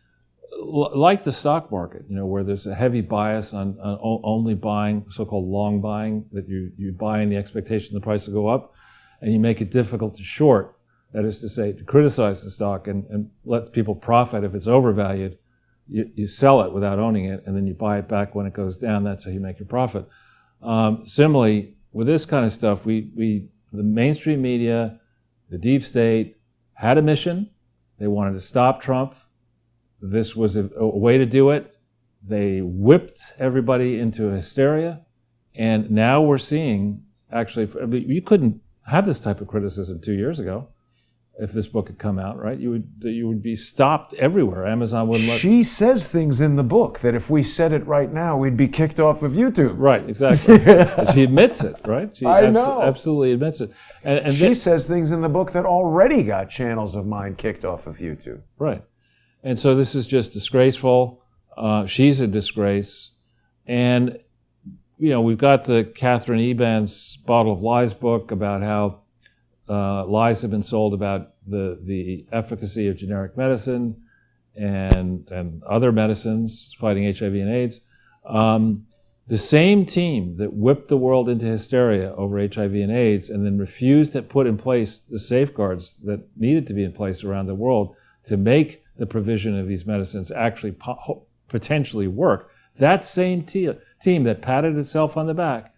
like the stock market, you know, where there's a heavy bias on only buying, so-called long buying, that you buy in the expectation the price will go up, and you make it difficult to short. That is to say, to criticize the stock and let people profit if it's overvalued. You sell it without owning it, and then you buy it back when it goes down. That's how you make your profit. Similarly, with this kind of stuff, the mainstream media, the deep state, had a mission. They wanted to stop Trump. This was a way to do it. They whipped everybody into hysteria. And now we're seeing, actually, you couldn't have this type of criticism 2 years ago if this book had come out, right? You would be stopped everywhere. Amazon wouldn't let... She says things in the book that if we said it right now, we'd be kicked off of YouTube. Right, exactly. She admits it, right? She I know. Absolutely admits it. And she says things in the book that already got channels of mine kicked off of YouTube. Right. And so this is just disgraceful. She's a disgrace. And, you know, we've got the Catherine Eban's Bottle of Lies book about how lies have been sold about the efficacy of generic medicine and other medicines fighting HIV and AIDS. The same team that whipped the world into hysteria over HIV and AIDS and then refused to put in place the safeguards that needed to be in place around the world to make the provision of these medicines actually potentially work, that same team that patted itself on the back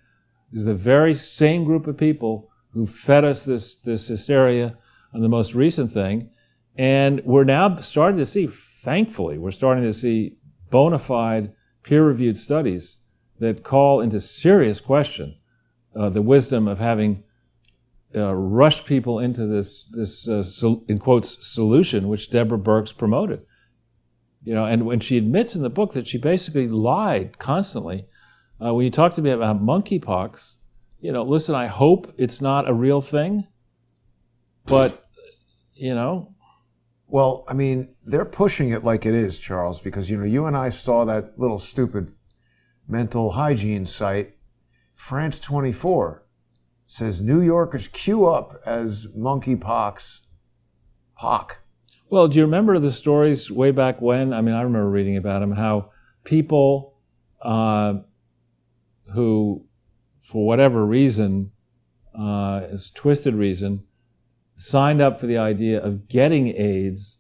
is the very same group of people who fed us this hysteria on the most recent thing. And we're now starting to see, thankfully, we're starting to see bona fide peer-reviewed studies that call into serious question the wisdom of having rushed people into this in quotes, solution, which Deborah Burke's promoted. You know, and when she admits in the book that she basically lied constantly, when you talk to me about monkeypox, you know, listen, I hope it's not a real thing, but, you know. Well, I mean, they're pushing it like it is, Charles, because, you know, you and I saw that little stupid mental hygiene site, France 24, says New Yorkers queue up as monkeypox. Well, do you remember the stories way back when? I mean, I remember reading about them, how people who, for whatever reason, twisted reason, signed up for the idea of getting AIDS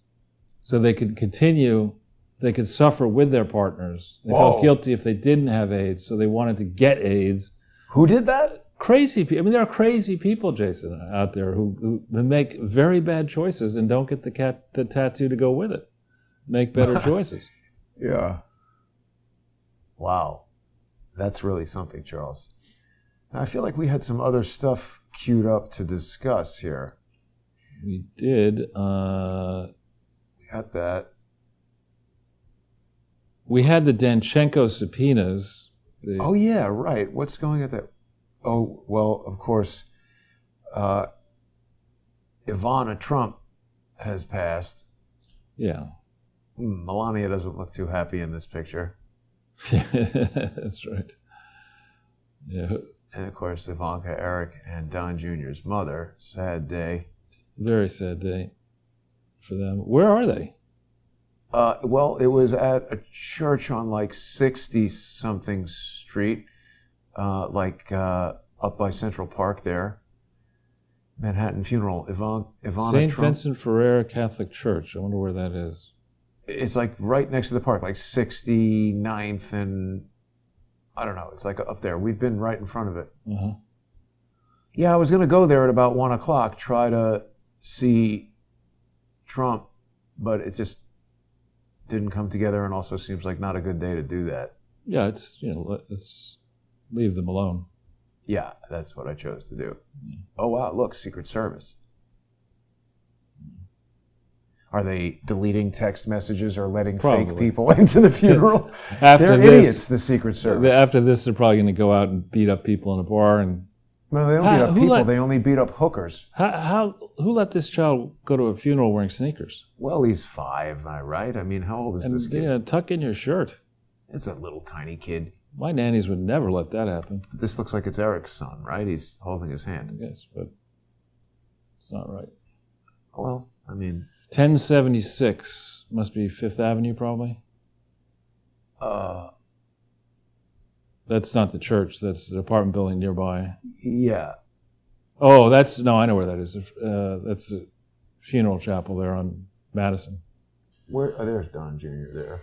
so they could continue. They could suffer with their partners. They Whoa. felt guilty if they didn't have AIDS, so they wanted to get AIDS. Who did that? Crazy people. I mean, there are crazy people, Jason, out there who make very bad choices and don't get the tattoo to go with it. Make better choices. Yeah. Wow. That's really something, Charles. Now, I feel like we had some other stuff queued up to discuss here. We did. We got that. We had the Danchenko subpoenas. Oh, yeah, right. What's going at that? Oh, well, of course, Ivana Trump has passed. Yeah. Melania doesn't look too happy in this picture. That's right. Yeah. And, of course, Ivanka, Eric, and Don Jr.'s mother. Sad day. Very sad day for them. Where are they? Well, it was at a church on like 60-something street, up by Central Park there. Manhattan Funeral. Ivana St. Trump. Vincent Ferrer Catholic Church. I wonder where that is. It's like right next to the park, like 69th and, I don't know, it's like up there. We've been right in front of it. Uh-huh. Yeah, I was going to go there at about 1 o'clock, try to see Trump, but it just didn't come together and also seems like not a good day to do that. Yeah, it's, let's leave them alone. Yeah, that's what I chose to do. Oh, wow, look, Secret Service. Are they deleting text messages or letting fake people into the funeral? They're idiots, the Secret Service. After this, they're probably going to go out and beat up people in a bar. And No, they don't beat up people, they only beat up hookers. Who let this child go to a funeral wearing sneakers? Well, he's 5, am I right? I mean, how old is this kid? Yeah, tuck in your shirt. It's a little tiny kid. My nannies would never let that happen. This looks like it's Eric's son, right? He's holding his hand. Yes, but it's not right. Well, I mean... 1076 must be Fifth Avenue, probably. That's not the church. That's the apartment building nearby. Yeah. Oh, I know where that is. That's the funeral chapel there on Madison. Where? Oh, there's Don Jr. there.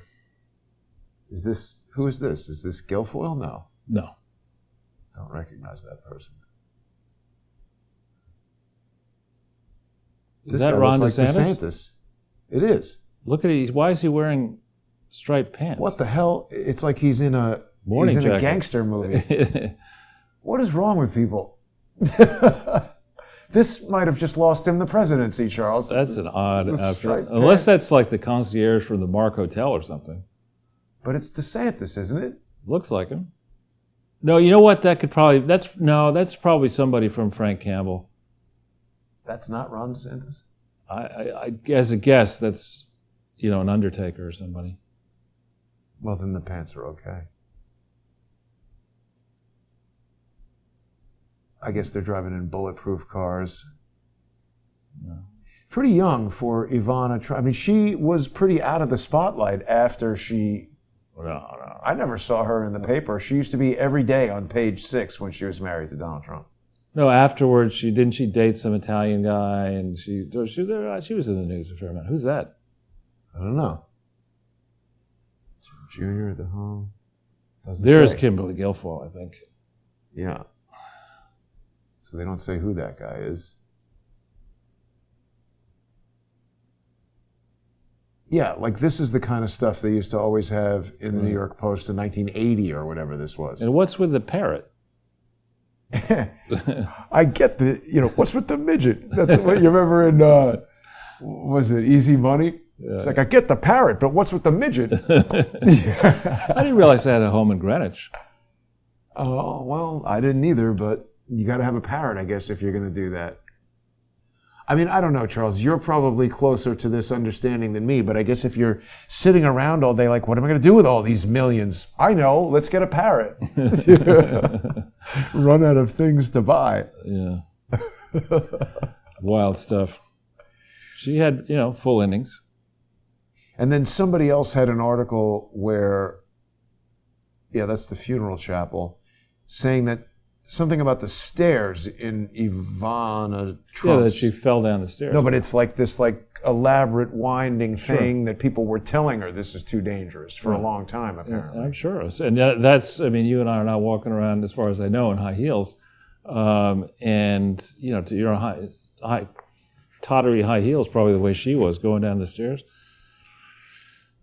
Who is this? Is this Guilfoyle? No. No. Don't recognize that person. Is that Ron DeSantis? Like DeSantis? It is. Look at it. Why is he wearing striped pants? What the hell? It's like he's in a gangster movie. What is wrong with people? This might have just lost him the presidency, Charles. That's an odd outfit. Unless that's like the concierge from the Mark Hotel or something. But it's DeSantis, isn't it? Looks like him. No, you know what? That's probably somebody from Frank Campbell. That's not Ron DeSantis? I as a guess, that's, an undertaker or somebody. Well, then the pants are okay. I guess they're driving in bulletproof cars. No. Pretty young for Ivana Trump. I mean, she was pretty out of the spotlight after she... No. I never saw her in the paper. She used to be every day on page 6 when she was married to Donald Trump. No, afterwards, she date some Italian guy, and she was in the news a fair amount. Who's that? I don't know. Junior at the home. There's Kimberly Guilfoyle, I think. Yeah. So they don't say who that guy is. Yeah, like this is the kind of stuff they used to always have in the New York Post in 1980 or whatever this was. And what's with the parrot? I get what's with the midget? That's what you remember in, was it Easy Money? Yeah. It's like, I get the parrot, but what's with the midget? I didn't realize they had a home in Greenwich. Oh, well, I didn't either, but you got to have a parrot, I guess, if you're going to do that. I mean, I don't know, Charles. You're probably closer to this understanding than me, but I guess if you're sitting around all day, like, what am I going to do with all these millions? I know. Let's get a parrot. Run out of things to buy. Yeah. Wild stuff. She had, full innings. And then somebody else had an article where, that's the funeral chapel, saying that something about the stairs in Ivana Yeah, Trump's. that she fell down the stairs. No, but it's like this elaborate winding thing that people were telling her this is too dangerous for a long time, apparently. I'm sure. And that's, I mean, you and I are not walking around, as far as I know, in high heels. And, you know, to your high, tottery high heels, probably the way she was going down the stairs.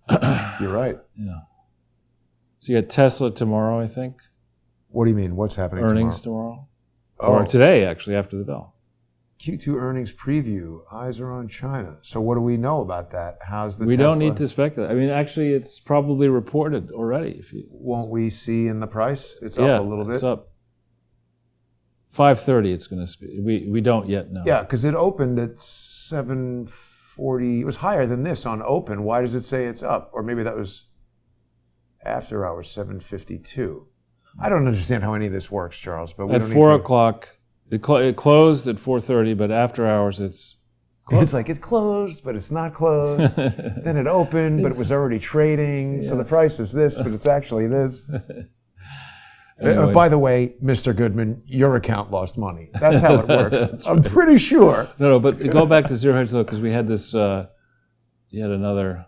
You're right. Yeah. So you got Tesla tomorrow, I think. What do you mean? What's happening Earnings tomorrow? tomorrow. Or today, actually, after the bell. Q2 earnings preview. Eyes are on China. So what do we know about that? How's the We Tesla? don't need to speculate. I mean, actually, it's probably reported already. If you, Won't we see in the price? It's up a little bit. It's up. 5:30. It's going to be. We don't yet know. Yeah, because it opened at 7:40. It was higher than this on open. Why does it say it's up? Or maybe that was after hours, 7:52. I don't understand how any of this works, Charles. But we At don't 4 need to... o'clock, it closed at 4:30, but after hours, it's closed. It's like it's closed, but it's not closed. Then it opened, but it was already trading. So the price is this, but it's actually this. Anyway. By the way, Mr. Goodman, your account lost money. That's how it works. I'm pretty sure. No, but go back to zero hedge though, because we had this yet another.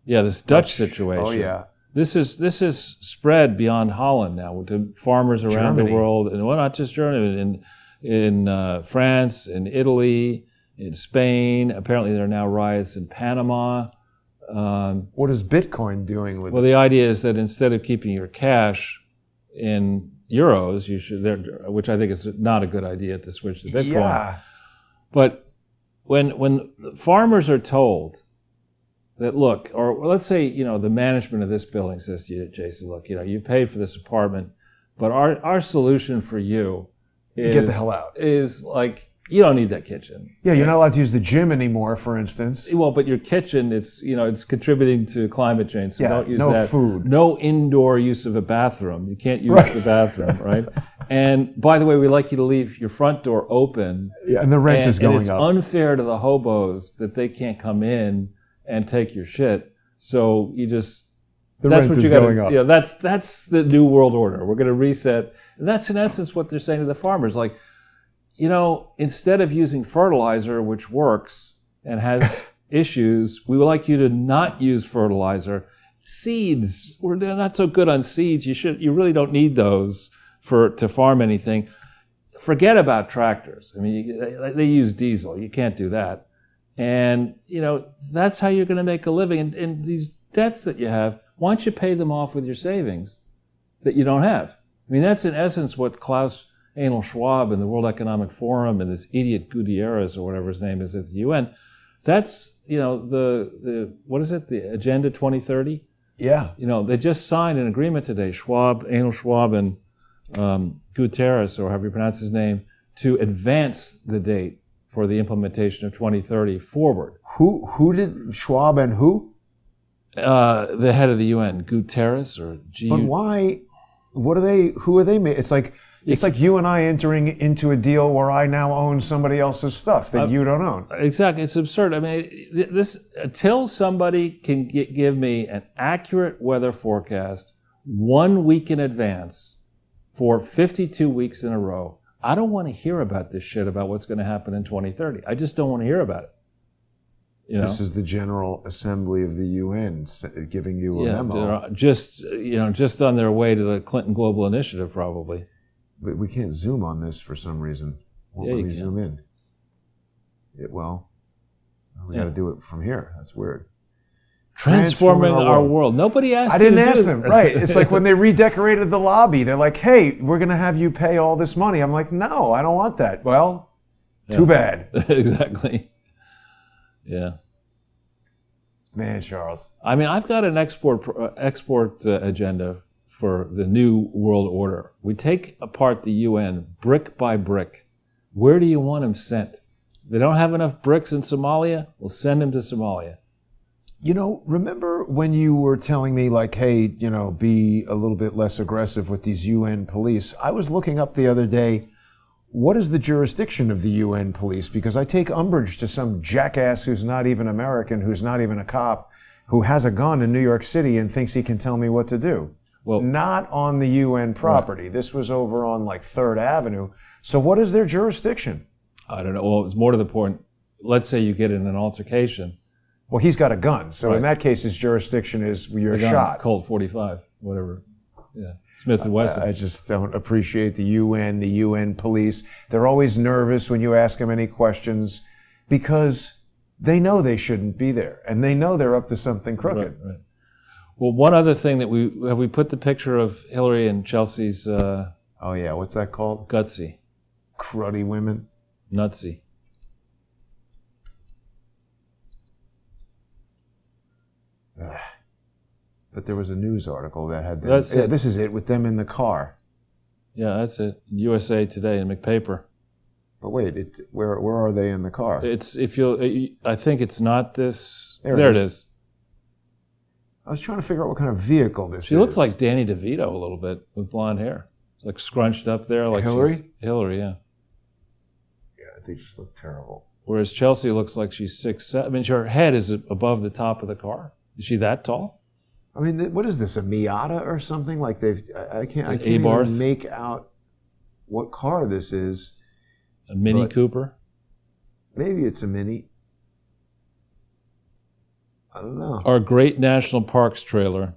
Yeah, this Dutch situation. Oh yeah. This is spread beyond Holland now to farmers around Germany. the world, and well, not just Germany, in France, in Italy, in Spain. Apparently, there are now riots in Panama. What is Bitcoin doing with Well, the idea is that instead of keeping your cash in euros, you should, which I think is not a good idea to switch to Bitcoin. Yeah. But when farmers are told that, look, or let's say, you know, the management of this building says to you, Jason, look, you know, you paid for this apartment, but our solution for you is Get the hell out. Is like, you don't need that kitchen. Yeah, you're not allowed to use the gym anymore, for instance. Well, but your kitchen, it's, you know, it's contributing to climate change, so Yeah, don't use no that. food. No indoor use of a bathroom. You can't use the bathroom, right? And by the way, we like you to leave your front door open. Yeah, and the rent is going and it's up. unfair to the hobos that they can't come in and take your shit. So you just that's rent what is you got going to. up. You know, that's the new world order. We're going to reset. And that's in essence what they're saying to the farmers. Like, you know, instead of using fertilizer, which works and has issues, we would like you to not use fertilizer. Seeds, we're not so good on seeds. You really don't need those to farm anything. Forget about tractors. I mean, they use diesel. You can't do that. And, you know, that's how you're going to make a living. And these debts that you have, why don't you pay them off with your savings that you don't have? I mean, that's in essence what Klaus Anal Schwab and the World Economic Forum and this idiot Gutierrez or whatever his name is at the UN. That's, you know, the what is it? The Agenda 2030? Yeah. You know, they just signed an agreement today, Anal Schwab and Gutierrez, or however you pronounce his name, to advance the date for the implementation of 2030 forward. Who did Schwab and who? The head of the UN, Gutierrez or But why? What are they? Who are they? It's like you and I entering into a deal where I now own somebody else's stuff that you don't own. Exactly, it's absurd. I mean, this until somebody can give me an accurate weather forecast 1 week in advance for 52 weeks in a row, I don't want to hear about this shit about what's going to happen in 2030. I just don't want to hear about it. You know? This is the General Assembly of the UN giving you a memo. Just on their way to the Clinton Global Initiative, probably. But we can't zoom on this for some reason. Won't let me zoom in. We got to do it from here. That's weird. Transforming our world. Nobody asked. I didn't ask them. Right. It's like when they redecorated the lobby. They're like, "Hey, we're going to have you pay all this money." I'm like, "No, I don't want that." Well, too bad. Exactly. Yeah. Man, Charles. I mean, I've got an export agenda for the new world order. We take apart the UN brick by brick. Where do you want them sent? They don't have enough bricks in Somalia? We'll send them to Somalia. You know, remember when you were telling me, like, hey, you know, be a little bit less aggressive with these UN police? I was looking up the other day, what is the jurisdiction of the UN police? Because I take umbrage to some jackass who's not even American, who's not even a cop, who has a gun in New York City and thinks he can tell me what to do. Well, not on the UN property. Right. This was over on like 3rd Avenue. So what is their jurisdiction? I don't know. Well, it's more to the point. Let's say you get in an altercation. Well, he's got a gun. So in that case, his jurisdiction is you're shot. Colt 45, whatever. Yeah, Smith & Wesson. I just don't appreciate the UN police. They're always nervous when you ask them any questions because they know they shouldn't be there. And they know they're up to something crooked. Right. Well, one other thing that we put the picture of Hillary and Chelsea's... oh, yeah. What's that called? Gutsy. Cruddy women. Nutsy. But there was a news article that had them. That's it. This is it, with them in the car. Yeah, that's it. USA Today and McPaper. But wait, where are they in the car? It's I think it's not this. There it is. I was trying to figure out what kind of vehicle this is. She looks like Danny DeVito a little bit with blonde hair, like scrunched up there, like Hillary. Hillary, yeah. Yeah, they just look terrible. Whereas Chelsea looks like she's 6'7". I mean, her head is above the top of the car. Is she that tall? I mean, what is this, a Miata or something? Like I can't even make out what car this is. A Mini Cooper? Maybe it's a Mini. I don't know. Our Great National Parks trailer.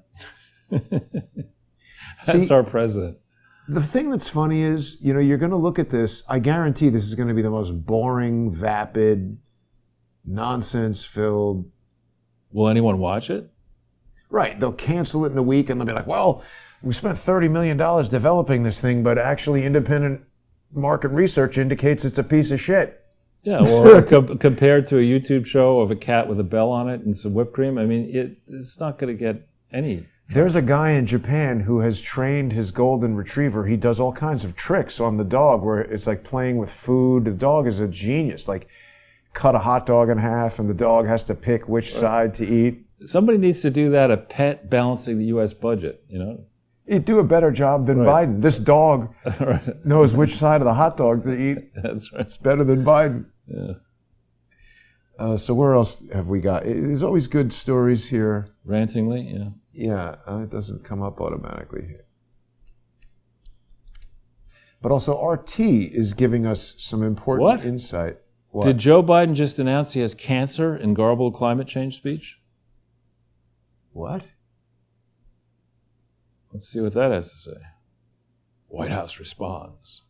That's our president. The thing that's funny is, you're going to look at this. I guarantee this is going to be the most boring, vapid, nonsense-filled. Will anyone watch it? Right. They'll cancel it in a week and they'll be like, well, we spent $30 million developing this thing, but actually independent market research indicates it's a piece of shit. Yeah, or compared to a YouTube show of a cat with a bell on it and some whipped cream, I mean, it's not going to get any. There's a guy in Japan who has trained his golden retriever. He does all kinds of tricks on the dog where it's like playing with food. The dog is a genius. Like, cut a hot dog in half and the dog has to pick which side to eat. Somebody needs to do that, a pet balancing the U.S. budget, He'd do a better job than Biden. This dog knows which side of the hot dog to eat. That's right. It's better than Biden. Yeah. So where else have we got? There's always good stories here. Rantingly, yeah. Yeah, it doesn't come up automatically here. But also RT is giving us some important insight. What? Did Joe Biden just announce he has cancer in garbled climate change speech? What? Let's see what that has to say. White House responds.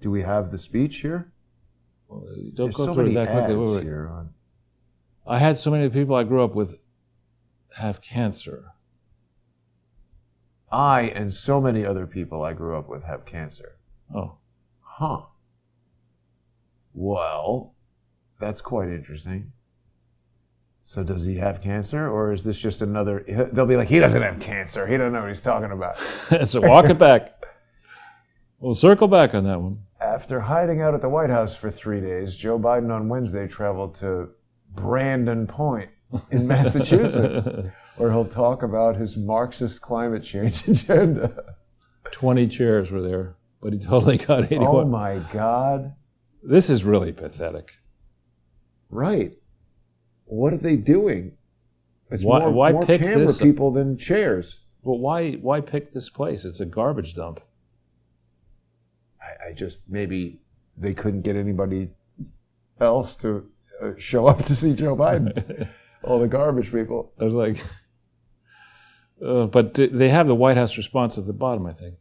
Do we have the speech here? Well, don't go through it that quickly. Here. I had so many people I grew up with have cancer. I and so many other people I grew up with have cancer. Oh. Huh. Well, that's quite interesting. So does he have cancer, or is this just another... They'll be like, he doesn't have cancer. He doesn't know what he's talking about. So walk it back. We'll circle back on that one. After hiding out at the White House for 3 days, Joe Biden on Wednesday traveled to Brandon Point in Massachusetts, where he'll talk about his Marxist climate change agenda. 20 chairs were there, but he totally got 81. Oh, my God. This is really pathetic. Right. What are they doing? It's why more pick camera this people than chairs. Well, why pick this place? It's a garbage dump. I just, maybe they couldn't get anybody else to show up to see Joe Biden. All the garbage people. I was like, but they have the White House response at the bottom, I think.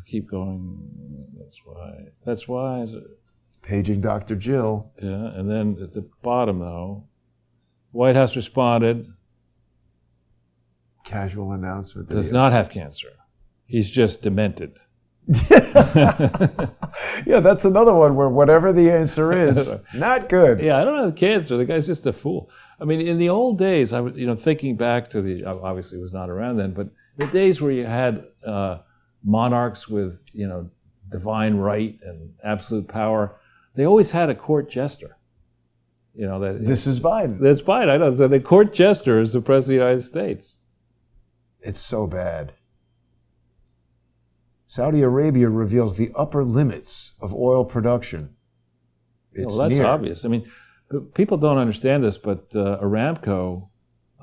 Keep going. That's why. Paging Dr. Jill. Yeah, and then at the bottom, though, White House responded. Casual announcement. Does not have cancer. He's just demented. Yeah, that's another one where whatever the answer is, not good. Yeah, I don't have cancer. The guy's just a fool. I mean, in the old days, I was, thinking back to obviously was not around then, but the days where you had monarchs with, divine right and absolute power, they always had a court jester. This is Biden. That's Biden, I know. So the court jester is the President of the United States. It's so bad. Saudi Arabia reveals the upper limits of oil production. Well, that's obvious. I mean, people don't understand this, but Aramco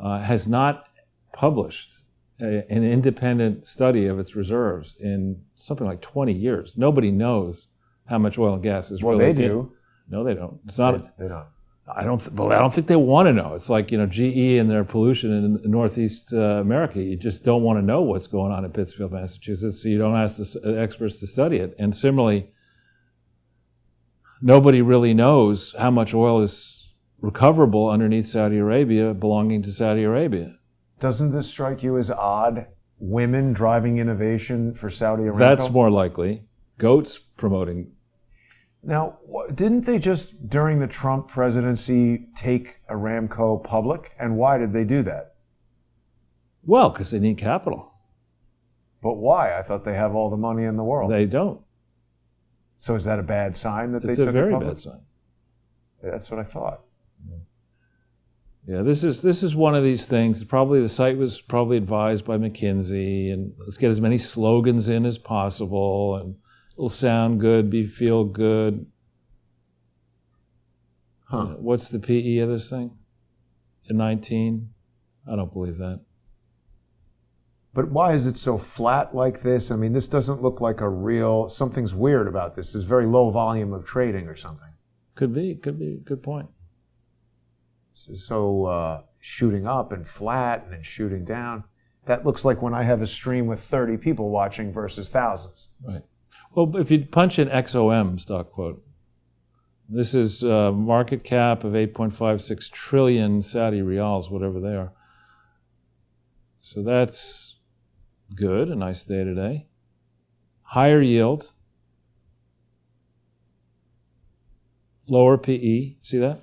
has not published an independent study of its reserves in something like 20 years. Nobody knows how much oil and gas is Well, really they do. No, they don't. It's not. They don't. I don't think they want to know. It's like, GE and their pollution in Northeast America. You just don't want to know what's going on in Pittsfield, Massachusetts, so you don't ask the experts to study it. And similarly, nobody really knows how much oil is recoverable underneath Saudi Arabia, belonging to Saudi Arabia. Doesn't this strike you as odd? Women driving innovation for Saudi Aramco? That's more likely. Goats promoting. Now, didn't they just, during the Trump presidency, take Aramco public? And why did they do that? Well, because they need capital. But why? I thought they have all the money in the world. They don't. So is that a bad sign that they It's took a it very public? bad sign. That's what I thought. Yeah, this is one of these things. Probably the site was probably advised by McKinsey, and let's get as many slogans in as possible, and it'll sound good, feel good. Huh. What's the PE of this thing? 19? I don't believe that. But why is it so flat like this? I mean, this doesn't look like a real, something's weird about this. There's very low volume of trading or something. Could be. Good point. So shooting up and flat and then shooting down. That looks like when I have a stream with 30 people watching versus thousands. Right. Well, if you punch in XOM stock quote, this is market cap of 8.56 trillion Saudi riyals, whatever they are. So that's good, a nice day today. Higher yield, lower PE. See that?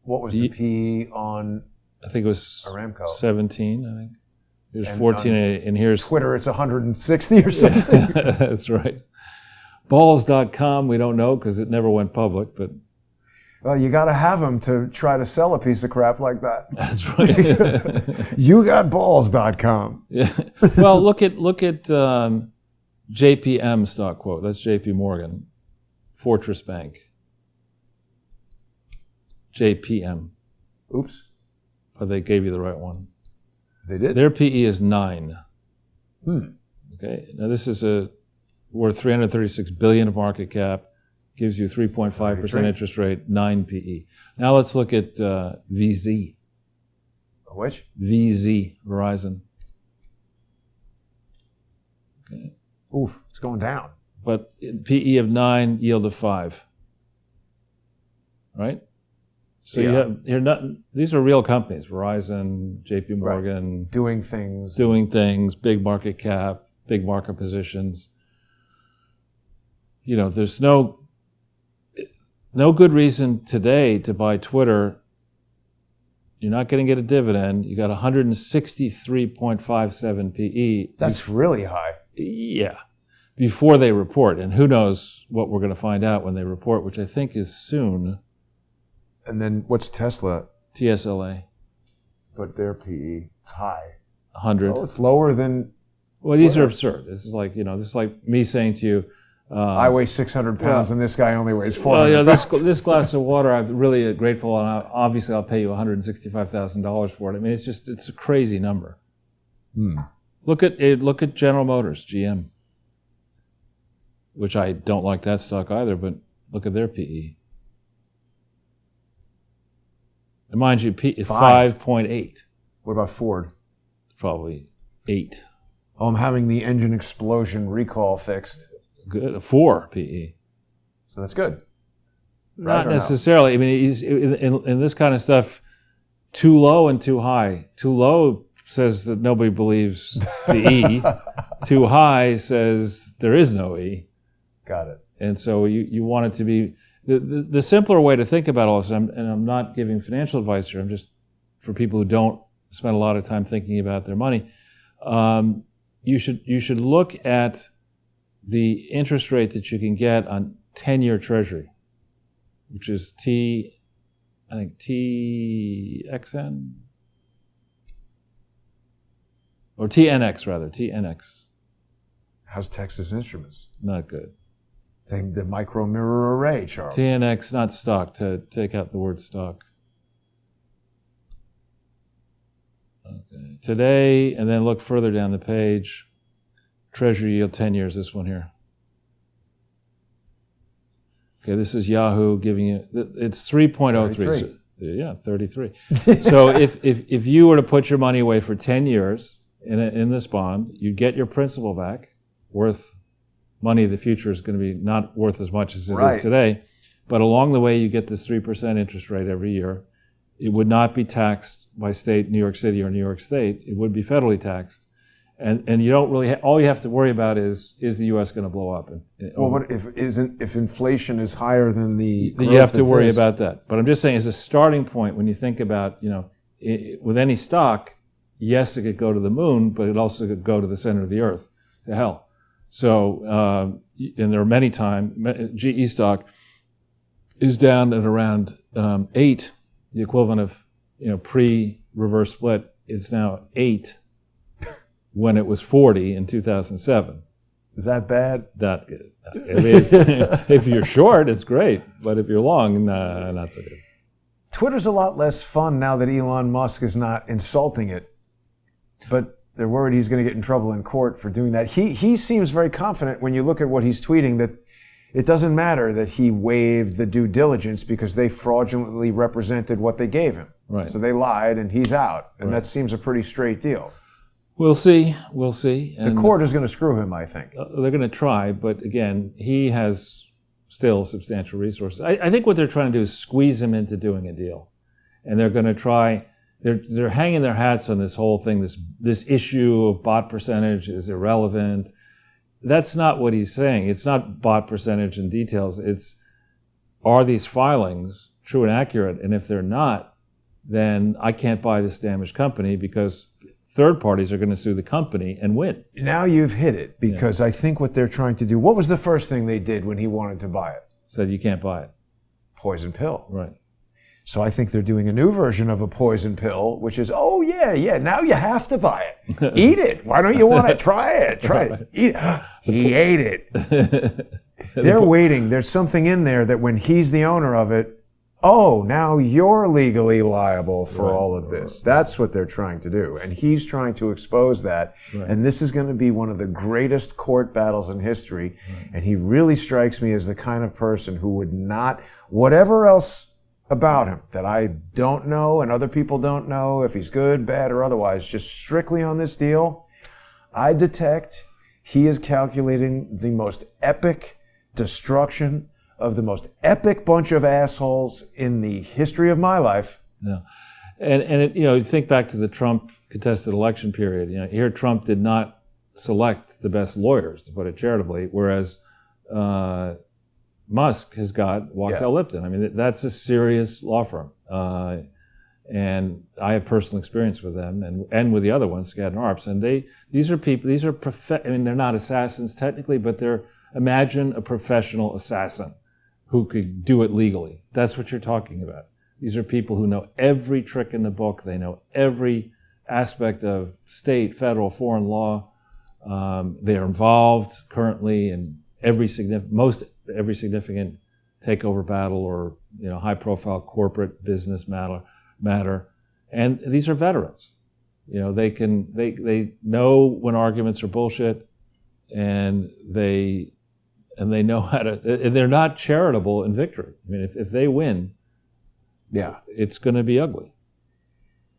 What was the PE on I think it was Aramco? 17, I think. Here's And 14, and here's... Twitter, it's 160 or something. That's right. Balls.com, we don't know because it never went public, but... Well, you got to have them to try to sell a piece of crap like that. That's right. You got balls.com. Yeah. Well, look at JPM stock quote. That's JP Morgan. Fortress Bank. JPM. Oops. But they gave you the right one. They did? Their PE is 9. Okay. Now this is worth $336 billion of market cap, gives you 3.5% interest rate, 9 PE. Now let's look at VZ. Which? VZ, Verizon. Okay. Oof, it's going down. But PE of 9, yield of 5. Right? So these are real companies, Verizon, JP Morgan. Right. Doing things, big market cap, big market positions. There's no good reason today to buy Twitter. You're not going to get a dividend. You got 163.57 PE. That's really high. Yeah. Before they report. And who knows what we're going to find out when they report, which I think is soon. And then what's Tesla? TSLA. But their PE, it's high. 100. Oh, it's lower than... Well, these are absurd. This is like me saying to you... I weigh 600 pounds and this guy only weighs 400 pounds. This glass of water, I'm really grateful, and obviously I'll pay you $165,000 for it. I mean, it's a crazy number. Look at General Motors, GM, which I don't like that stock either, but look at their PE. And mind you, it's 5.8. What about Ford? Probably 8. Oh, I'm having the engine explosion recall fixed. Good, 4 PE. So that's good. Not necessarily. I mean, in this kind of stuff, too low and too high. Too low says that nobody believes the E. Too high says there is no E. Got it. And so you want it to be... The simpler way to think about all this, and I'm not giving financial advice here, I'm just for people who don't spend a lot of time thinking about their money, you should look at the interest rate that you can get on 10-year Treasury, which is TXN? Or TNX, rather, TNX. How's Texas Instruments? Not good. The micro mirror array, Charles. TNX, not stock, to take out the word stock. Okay. Today, and then look further down the page. Treasury yield 10 years, this one here. Okay, this is Yahoo giving you, it's 3.03. So, yeah, 33. So if you were to put your money away for 10 years in this bond, you'd get your principal back, worth money in the future is going to be not worth as much as it is today. But along the way, you get this 3% interest rate every year. It would not be taxed by state, New York City or New York State. It would be federally taxed. And you don't really, all you have to worry about is the U.S. going to blow up? Well, but if inflation is higher than the growth, you have to worry about that. But I'm just saying, as a starting point, when you think about, with any stock, yes, it could go to the moon, but it also could go to the center of the earth, to hell. So, and there are many times, GE stock is down at around 8, the equivalent of, pre-reverse split is now 8 when it was 40 in 2007. Is that bad? That good. If you're short, it's great. But if you're long, not so good. Twitter's a lot less fun now that Elon Musk is not insulting it. But they're worried he's going to get in trouble in court for doing that. He seems very confident when you look at what he's tweeting that it doesn't matter that he waived the due diligence because they fraudulently represented what they gave him. Right. So they lied and he's out. And that seems a pretty straight deal. We'll see. And the court is going to screw him, I think. They're going to try, but again, he has still substantial resources. I think what they're trying to do is squeeze him into doing a deal. And they're going to try, they're hanging their hats on this whole thing, this issue of bot percentage is irrelevant. That's not what he's saying. It's not bot percentage and details. It's, are these filings true and accurate? And if they're not, then I can't buy this damaged company because third parties are going to sue the company and win. Now you've hit it, because I think what they're trying to do, what was the first thing they did when he wanted to buy it? Said you can't buy it. Poison pill. Right. So I think they're doing a new version of a poison pill, which is, now you have to buy it. Eat it. Why don't you want to try it? Try it. Eat it. He ate it. They're waiting. There's something in there that when he's the owner of it, now you're legally liable for all of this. That's what they're trying to do. And he's trying to expose that. Right. And this is going to be one of the greatest court battles in history. Right. And he really strikes me as the kind of person who would not, whatever else about him that I don't know and other people don't know, if he's good, bad, or otherwise, just strictly on this deal, I detect he is calculating the most epic destruction of the most epic bunch of assholes in the history of my life. Yeah. And think back to the Trump contested election period. Here Trump did not select the best lawyers, to put it charitably, whereas Musk has got Ortel Lipton. I mean, that's a serious law firm. And I have personal experience with them and with the other ones, Skadden Arps. And these are people, they're not assassins technically, but imagine a professional assassin who could do it legally. That's what you're talking about. These are people who know every trick in the book. They know every aspect of state, federal, foreign law. They are involved currently in every significant takeover battle or high-profile corporate business matter. And these are veterans. They know when arguments are bullshit, and they know how to. They're not charitable in victory. I mean, if they win, it's going to be ugly.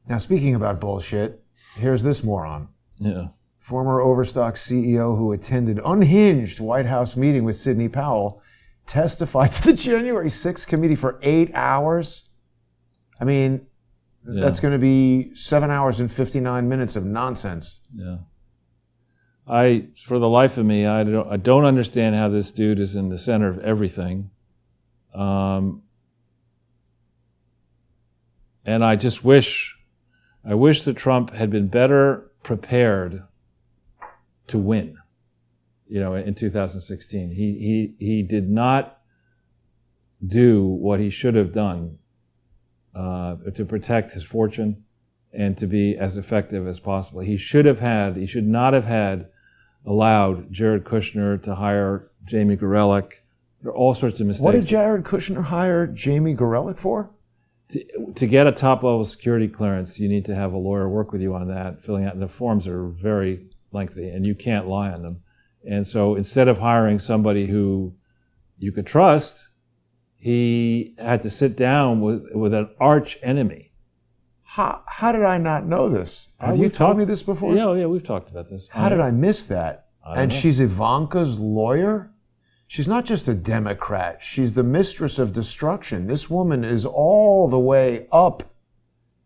Now, speaking about bullshit, here's this moron. Yeah. Former Overstock CEO who attended unhinged White House meeting with Sidney Powell testified to the January 6th committee for 8 hours. I mean, that's going to be 7 hours and 59 minutes of nonsense. Yeah. For the life of me, I don't understand how this dude is in the center of everything. And I just wish that Trump had been better prepared to win, in 2016. He did not do what he should have done to protect his fortune and to be as effective as possible. He should not have had allowed Jared Kushner to hire Jamie Gorelick. There are all sorts of mistakes. What did Jared Kushner hire Jamie Gorelick for? to get a top-level security clearance, you need to have a lawyer work with you on that, filling out. The forms are very lengthy, and you can't lie on them. And so instead of hiring somebody who you could trust, he had to sit down with an arch enemy. How did I not know this? Have you told me this before? Yeah, we've talked about this. How did I miss that? And she's Ivanka's lawyer? She's not just a Democrat. She's the mistress of destruction. This woman is all the way up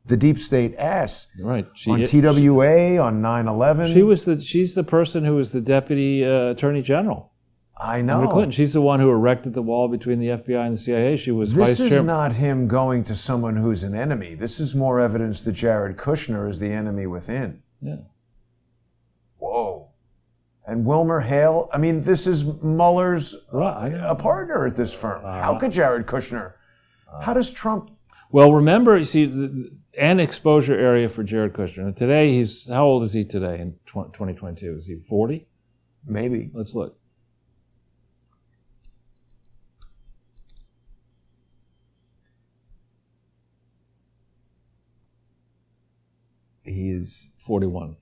the deep state ass. Right. On TWA, on 9/11. She's the person who was the deputy attorney general. I know. Under Clinton. She's the one who erected the wall between the FBI and the CIA. She was vice chairman. This is not him going to someone who's an enemy. This is more evidence that Jared Kushner is the enemy within. Yeah. Whoa. And Wilmer Hale, I mean, this is Mueller's a partner at this firm. How could Jared Kushner? How does Trump? Well, remember, you see, an exposure area for Jared Kushner. And today, how old is he today in 2022? Is he 40? Maybe. Let's look. He is 41.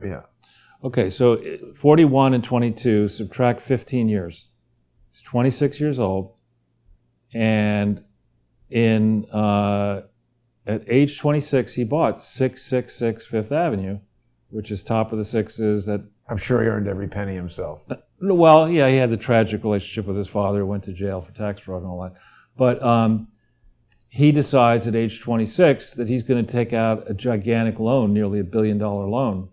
Yeah. Okay, so 41 and 22, subtract 15 years. He's 26 years old, and at age 26, he bought 666 Fifth Avenue, which is top of the sixes. That I'm sure he earned every penny himself. Well, yeah, he had the tragic relationship with his father, went to jail for tax fraud and all that. But he decides at age 26 that he's going to take out a gigantic loan, nearly $1 billion loan.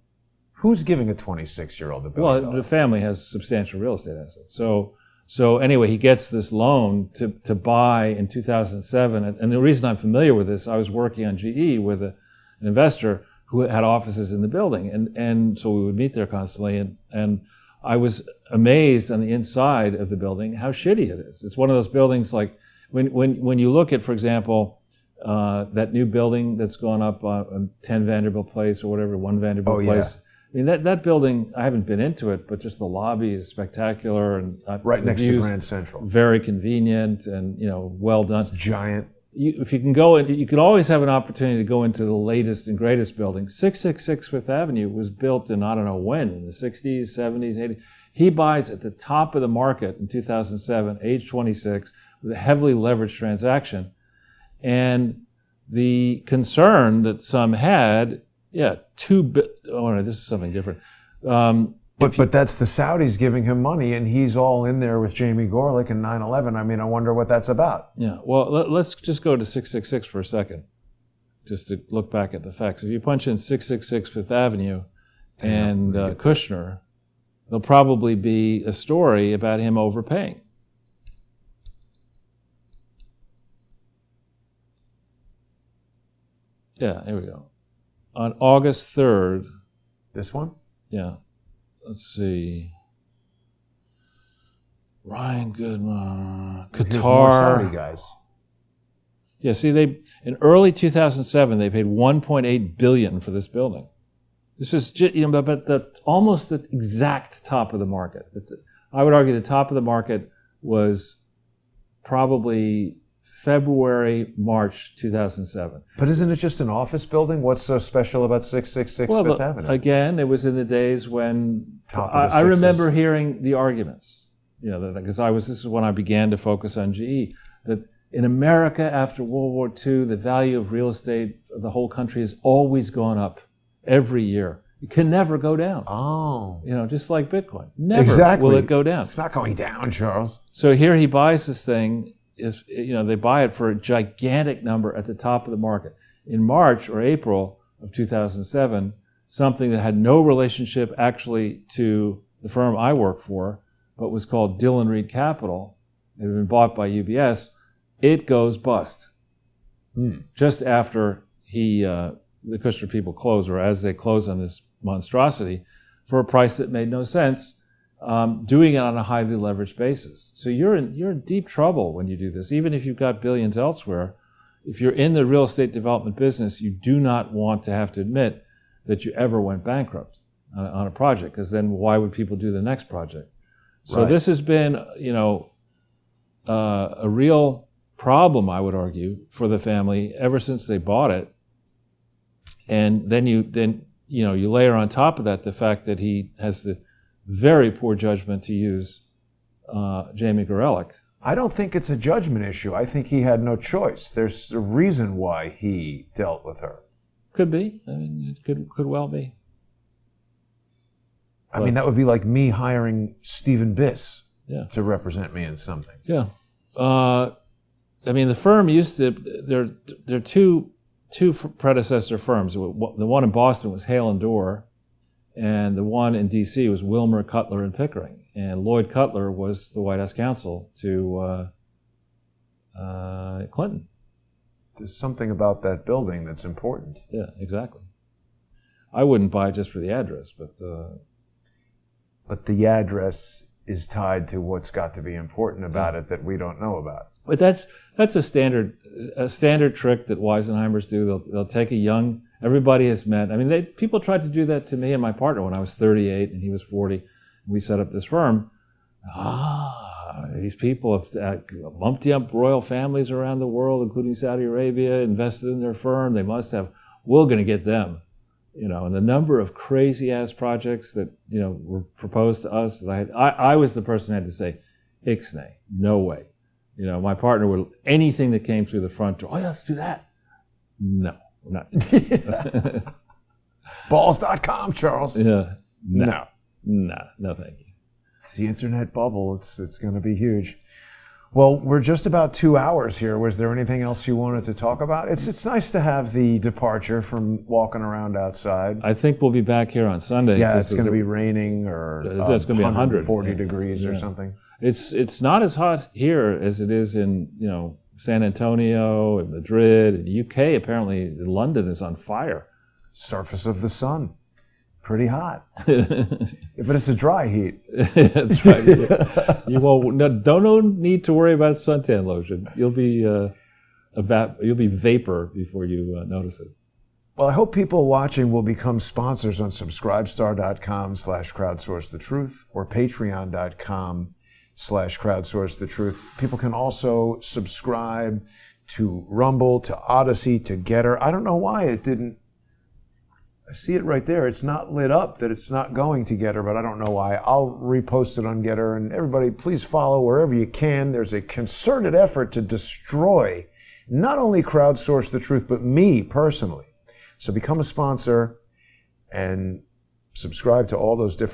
Who's giving a 26-year-old $1 billion? Well, the family has substantial real estate assets. So anyway, he gets this loan to buy in 2007. And the reason I'm familiar with this, I was working on GE with an investor who had offices in the building. And so we would meet there constantly. And I was amazed on the inside of the building how shitty it is. It's one of those buildings like, when you look at, for example, that new building that's gone up on 10 Vanderbilt Place or whatever, 1 Vanderbilt Place. Yeah. I mean, that building, I haven't been into it, but just the lobby is spectacular. And right next to Grand Central. Very convenient and, well done. It's giant. If you can go in, you can always have an opportunity to go into the latest and greatest building. 666 Fifth Avenue was built in, I don't know when, in the 60s, 70s, 80s. He buys at the top of the market in 2007, age 26, with a heavily leveraged transaction. And the concern that some had, this is something different. But that's the Saudis giving him money, and he's all in there with Jamie Gorelick and 9/11. I mean, I wonder what that's about. Yeah, well, let's just go to 666 for a second, just to look back at the facts. If you punch in 666 Fifth Avenue and Kushner, there'll probably be a story about him overpaying. Yeah, here we go. On August 3rd. This one? Yeah. Let's see. Ryan Goodman. Qatar. Saudi guys. Yeah, see, in early 2007, they paid $1.8 billion for this building. This is but almost the exact top of the market. I would argue the top of the market was probably February, March 2007. But isn't it just an office building? What's so special about 666 Fifth Avenue? Again, it was in the days when I remember hearing the arguments. Because this is when I began to focus on GE. That in America after World War II, the value of real estate of the whole country has always gone up every year. It can never go down. Oh. Just like Bitcoin. Never will it go down. It's not going down, Charles. So here he buys this thing. They buy it for a gigantic number at the top of the market. In March or April of 2007, something that had no relationship actually to the firm I work for, but was called Dillon Reed Capital, it had been bought by UBS, it goes bust. Just after the Kushner people close, or as they close on this monstrosity, for a price that made no sense, doing it on a highly leveraged basis. So you're in deep trouble when you do this. Even if you've got billions elsewhere, if you're in the real estate development business, you do not want to have to admit that you ever went bankrupt on a project, because then why would people do the next project? So This has been, a real problem, I would argue, for the family ever since they bought it. And then you layer on top of that the fact that he has the very poor judgment to use Jamie Gorelick. I don't think it's a judgment issue. I think he had no choice. There's a reason why he dealt with her. Could be. I mean, it could well be. I mean, that would be like me hiring Stephen Biss Yeah. to represent me in something. Yeah. I mean, the firm used to, there are two predecessor firms. The one in Boston was Hale and Dorr, and the one in D.C. was Wilmer, Cutler, and Pickering. And Lloyd Cutler was the White House counsel to Clinton. There's something about that building that's important. Yeah, exactly. I wouldn't buy it just for the address, but the address is tied to what's got to be important about it that we don't know about. But that's a standard trick that Weisenheimers do. They'll take a young, everybody has met. I mean, people tried to do that to me and my partner when I was 38 and he was 40. We set up this firm. These people have bumped up royal families around the world, including Saudi Arabia, invested in their firm. They must have. We're going to get them. And the number of crazy ass projects that were proposed to us that I was the person who had to say, ixnay, no way. My partner would, anything that came through the front door, oh yeah, let's do that. No, we're not doing that. Balls.com, Charles. Yeah. No, thank you. It's the internet bubble. It's going to be huge. Well, we're just about 2 hours here. Was there anything else you wanted to talk about? It's nice to have the departure from walking around outside. I think we'll be back here on Sunday. Yeah, it's going to be raining or it's going to be 140 degrees or something. It's not as hot here as it is in San Antonio and Madrid and the UK. Apparently, London is on fire. Surface of the sun, pretty hot. But it's a dry heat. That's right. Yeah. You won't. Don't need to worry about suntan lotion. You'll be vapor before you notice it. Well, I hope people watching will become sponsors on subscribestar.com/crowdsourcethetruth or patreon.com/crowdsourcethetruth. People can also subscribe to Rumble, to Odyssey, to Getter. I don't know why it didn't. I see it right there. It's not lit up that it's not going to Getter, but I don't know why. I'll repost it on Getter. And everybody, please follow wherever you can. There's a concerted effort to destroy not only Crowdsource the Truth, but me personally. So become a sponsor and subscribe to all those different